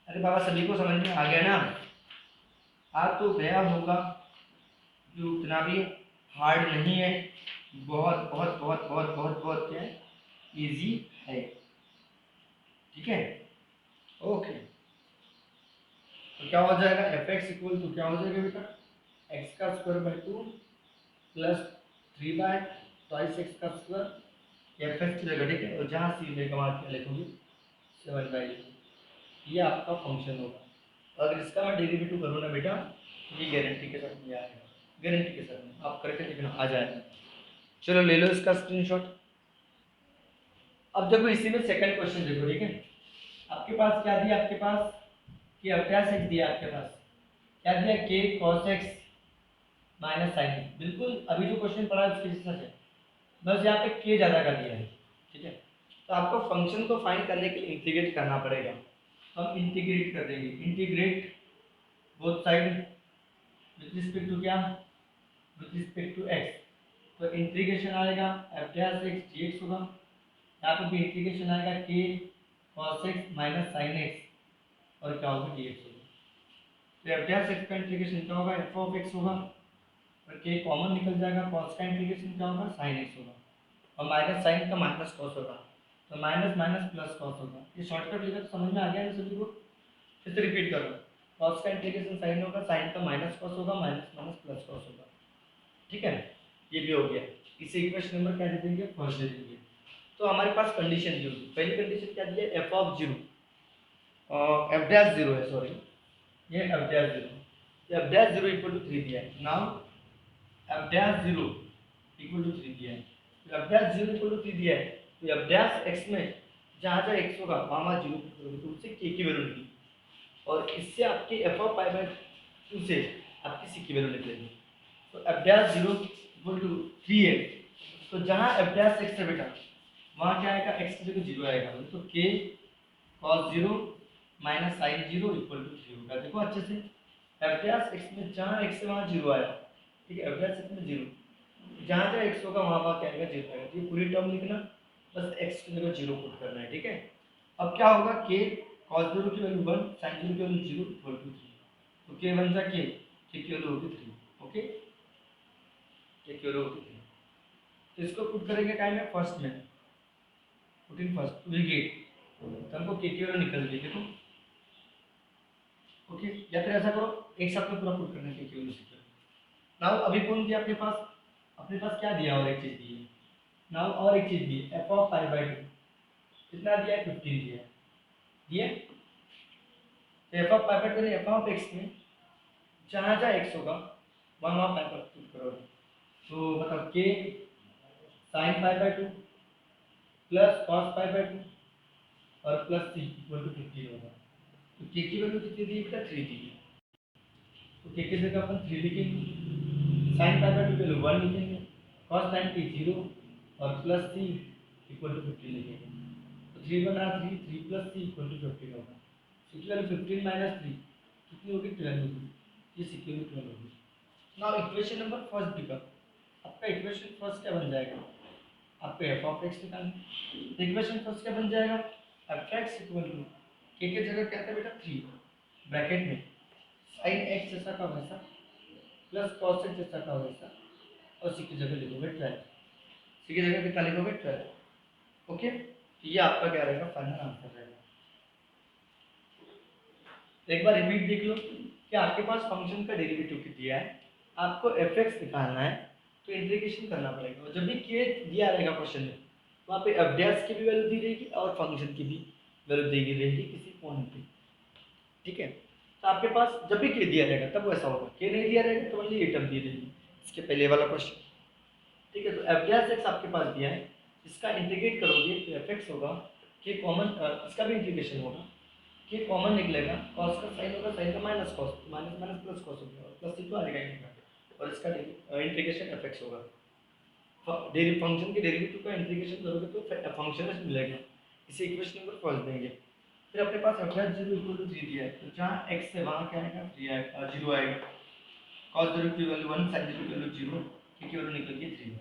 Speaker 1: अरे बाबा सभी को समझ में आ गया ना, आ तो गया होगा, जो उतना भी हार्ड नहीं है, बहुत बहुत बहुत बहुत बहुत बहुत क्या है, इजी है, ठीक है, ओके। तो क्या हो जाएगा f(x) इक्वल टू क्या हो जाएगा बेटा, x का स्क्वायर बाई 2 प्लस 3/2x का स्क्वायर f(x) की जगह, ठीक है, और जहाँ c लेगा वहाँ क्या लिखोगे 7/11, ये आपका फंक्शन होगा। अगर इसका मैं डेरिवेटिव करूँ ना बेटा, ये गारंटी के साथ में आएगा, गारंटी के साथ में आप करके देखना आ जाएगा। चलो ले लो इसका स्क्रीनशॉट। अब देखो इसी में सेकंड क्वेश्चन देखो, ठीक है, आपके पास क्या दिया, आपके पास कि अभ्यास एक दिया, आपके पास क्या दिया, k cos x minus sine x, बिल्कुल अभी जो क्वेश्चन पढ़ा है उसके जैसा है, बस यहाँ पे k ज़्यादा का दिया है, ठीक है। तो आपको फंक्शन को फाइंड करने के लिए इंटीग्रेट करना पड़ेगा, तो हम इंटीग्रेट कर देंगे, integrate both side with respect to क्या, विथ रिस्पेक्ट टू x, तो इंटीग्रेशन आएगा f(x) dx होगा, यहाँ पे भी इंटीग्रेशन आएगा k cos x minus sine x और क्या होगा dx होगा, तो f(x) का इंटीग्रेशन क्या होगा, f(x) होगा और k कॉमन निकल जाएगा, cos का इंटीग्रेशन क्या होगा sin x होगा, और माइनस साइन का माइनस cos होगा, तो माइनस माइनस प्लस cos होगा। ये शॉर्टकट लिखा तो समझ में आ गया ना सभी को, फिर से रिपीट करो, cos का इंटीग्रेशन sin होगा, sin का माइनस cos होगा, माइनस माइनस प्लस cos होगा, ठीक है, ये भी हो गया। इसे इक्वेशन नंबर क्या दे देंगे, फर्स्ट दे देंगे। तो हमारे पास कंडीशन दी होगी, पहली कंडीशन क्या दी है, f(0) f'(0) है, सॉरी, ये f'(0), ये f'(0) इक्वल टू 3 दिया है, नाउ f'(0) इक्वल टू 3 दिया है, तो f'(0) इक्वल टू 3 दिया है, तो f'(x) में जहाँ जहाँ x होगा वहाँ वहाँ 0 पुट करोगे तो उससे k की वैल्यू निकली, और इससे आपकी f(π/2) से आपकी c की वैल्यू निकलेगी, तो f'(0) इक्वल टू 3 है, तो जहाँ f'(x) है बेटा वहाँ क्या आएगा, x की जगह 0 आएगा, तो k cos 0 minus sine 0 equal to 3 होगा। देखो अच्छे से f'(x) में जहाँ x है वहाँ 0 आया, ठीक है, f'(x) में 0, जहाँ जहाँ x होगा वहाँ वहाँ क्या आएगा, 0 आएगा। तो ये पूरी टर्म लिखना, बस x की जगह 0 पुट करना है, ठीक है। अब क्या होगा, k cos 0 की वैल्यू 1, sin 0 की वैल्यू 0 इक्वल टू 3। तो k बन जा k की वैल्यू होगी 3। ओके, k की वैल्यू होगी 3। तो इसको पुट करेंगे टाइम में फर्स्ट में, put in first will get, तो हमको k की वैल्यू निकल गई, देखो। ओके, या फिर ऐसा करो, एक साथ में पूरा पुट करना है k की वैल्यू से। नाउ अभी कौन दिया अपने पास क्या दिया, और एक चीज दी है। नाउ और एक चीज दी है, f ऑफ पाई बाय 2 कितना दिया है, 15 दिया है। तो f ऑफ पाई बाय 2 यानी f ऑफ x में जहाँ जहाँ x होगा वहाँ वहाँ पाई पर पुट करोगे। तो मतलब k sin pi by 2 plus cos pi by 2 और प्लस c इक्वल टू 15 होगा। तो k की वैल्यू कितनी दी है, 3 दी है। तो k की जगह अपन 3 लिखेंगे, sin पाई बाय 2 की वैल्यू 1 लिखेंगे, cos 90 0 और प्लस c इक्वल टू 15 लिखेंगे। तो 3 बना 3, 3 प्लस c इक्वल टू 15 होगा। c की वैल्यू 15 माइनस 3 कितनी होगी, 12 होगी। ये c की वैल्यू 12 होगी। Now equation number first become, आपका इक्वेशन फर्स्ट क्या बन जाएगा, आपको f ऑफ x निकालना। इक्वेशन फर्स्ट क्या बन जाएगा, f(x) इक्वल टू k की जगह क्या था बेटा 3 ब्रैकेट में sin x जैसा का वैसा प्लस cos x जैसा का वैसा, और c की जगह लिखोगे 12। c की जगह कितना लिखोगे, 12। ओके, तो ये आपका क्या रहेगा, फाइनल आंसर रहेगा। एक बार रिपीट देख लो कि आपके पास फंक्शन का डेरिवेटिव दिया है, आपको f(x) निकालना है, तो इंटीग्रेशन करना पड़ेगा। और जब भी k दिया रहेगा क्वेश्चन में, वहाँ पे f' की भी वैल्यू दी रहेगी और फंक्शन की भी वैल्यू दी रहेगी किसी पॉइंट पे, ठीक है। तो आपके पास जब भी k दिया रहेगा तब वैसा होगा, k नहीं दिया रहेगा तो ओनली ये टर्म दी रहेगी, इसके पहले वाला क्वेश्चन, ठीक है। तो f' आपके पास दिया है, इसका इंटीग्रेट करोगे तो f(x) होगा, k कॉमन, इसका भी इंटीग्रेशन होगा, k कॉमन निकलेगा, cos का साइन होगा, साइन का minus cos, minus minus plus cos हो गया, और प्लस c तो आएगा ही नहीं, और इसका इंटीग्रेशन f(x) होगा। फंक्शन के डेरिवेटिव का इंटीग्रेशन करोगे तो फंक्शन में मिलेगा, इसे इक्वेशन नंबर फर्स्ट देंगे। फिर अपने पास f(0 इक्वल टू 3 दिया है, तो जहाँ x है वहाँ क्या आएगा, 3 आएगा, 0 आएगा। cos 0 की वैल्यू 1, sin 0 की वैल्यू 0, k की वैल्यू निकल गई 3।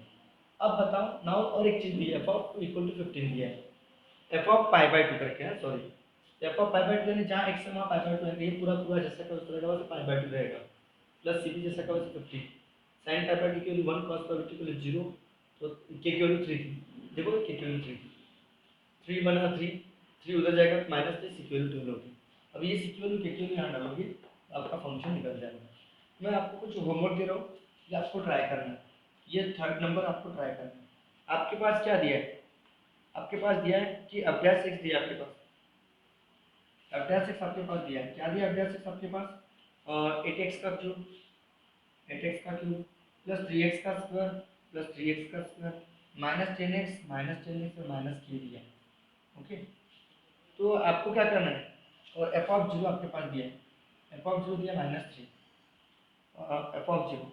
Speaker 1: अब बताओ, नाउ और एक चीज दी है, f ऑफ इक्वल टू 15 दिया है, f ऑफ पाई बाय 2 करके है, sorry, f of pi by 2 यानी जहाँ x है वहाँ पाई बाय 2 है, ये पूरा पूरा जैसा का उस तरह का वैसे पाई बाय 2 रहेगा, प्लस c भी जैसा का वैसे 15, sin पाई बाय 2 की वैल्यू 1, cos पाई बाय 2 की वैल्यू 0, तो k की वैल्यू 3 थी, देखो k की वैल्यू 3 थी, 3 बना 3, 3 उधर जाएगा माइनस 3, c की वैल्यू 12 होगी। अब ये c की वैल्यू k की वैल्यू यहाँ डालोगे तो आपका फंक्शन निकल जाएगा। मैं आपको कुछ होमवर्क दे रहा हूँ, ये आपको ट्राई करना है, ये थर्ड नंबर आपको ट्राई करना है। आपके पास क्या दिया है, आपके पास दिया है कि f' दिया, आपके पास f' आपके पास दिया है, क्या दिया f' आपके पास, 8x का क्यूब, 8x का क्यूब प्लस 3x का स्क्वायर प्लस 3x का स्क्वायर माइनस 10x और माइनस k दिया। ओके, तो आपको क्या करना है, और f ऑफ 0 आपके पास दिया है, f ऑफ 0 दिया -3, f ऑफ 0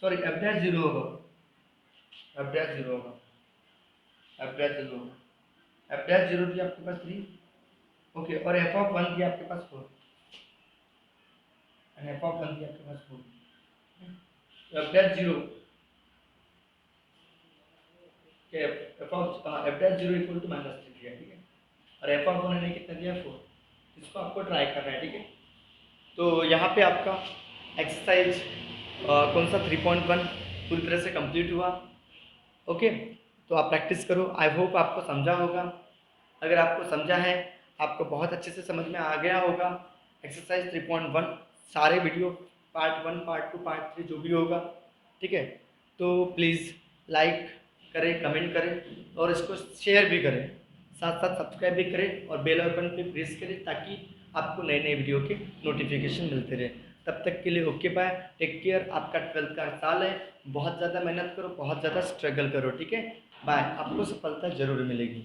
Speaker 1: सॉरी f' 0 होगा, f' 0 होगा, f' 0 होगा, f' 0 दिया आपके पास 3, ओके, और f ऑफ 1 दिया आपके पास 4, एंड f ऑफ 1 दिया आपके पास 4, f' 0 के f of f' 0 equal to -3 दिया, ठीक है, और f ऑफ 1 ने कितना दिया 4, इसको आपको ट्राई करना है, ठीक है। तो यहाँ पे आपका एक्सरसाइज कौन सा 3.1 पूरी तरह से कंप्लीट हुआ। ओके, तो आप प्रैक्टिस करो, आई होप आपको समझा होगा। अगर आपको समझा है, आपको बहुत अच्छे से समझ में आ गया होगा एक्सरसाइज 3.1, सारे वीडियो पार्ट 1, पार्ट 2, पार्ट 3 जो भी होगा, ठीक है। तो प्लीज़ लाइक करें, कमेंट करें और इसको शेयर भी करें, साथ साथ सब्सक्राइब भी करें और बेल आइकन पे प्रेस करें ताकि आपको नए नए वीडियो के नोटिफिकेशन मिलते रहे। तब तक के लिए ओके बाय, टेक केयर। आपका 12th का साल है, बहुत ज़्यादा मेहनत करो, बहुत ज़्यादा स्ट्रगल करो, ठीक है। बाय, आपको सफलता ज़रूर मिलेगी।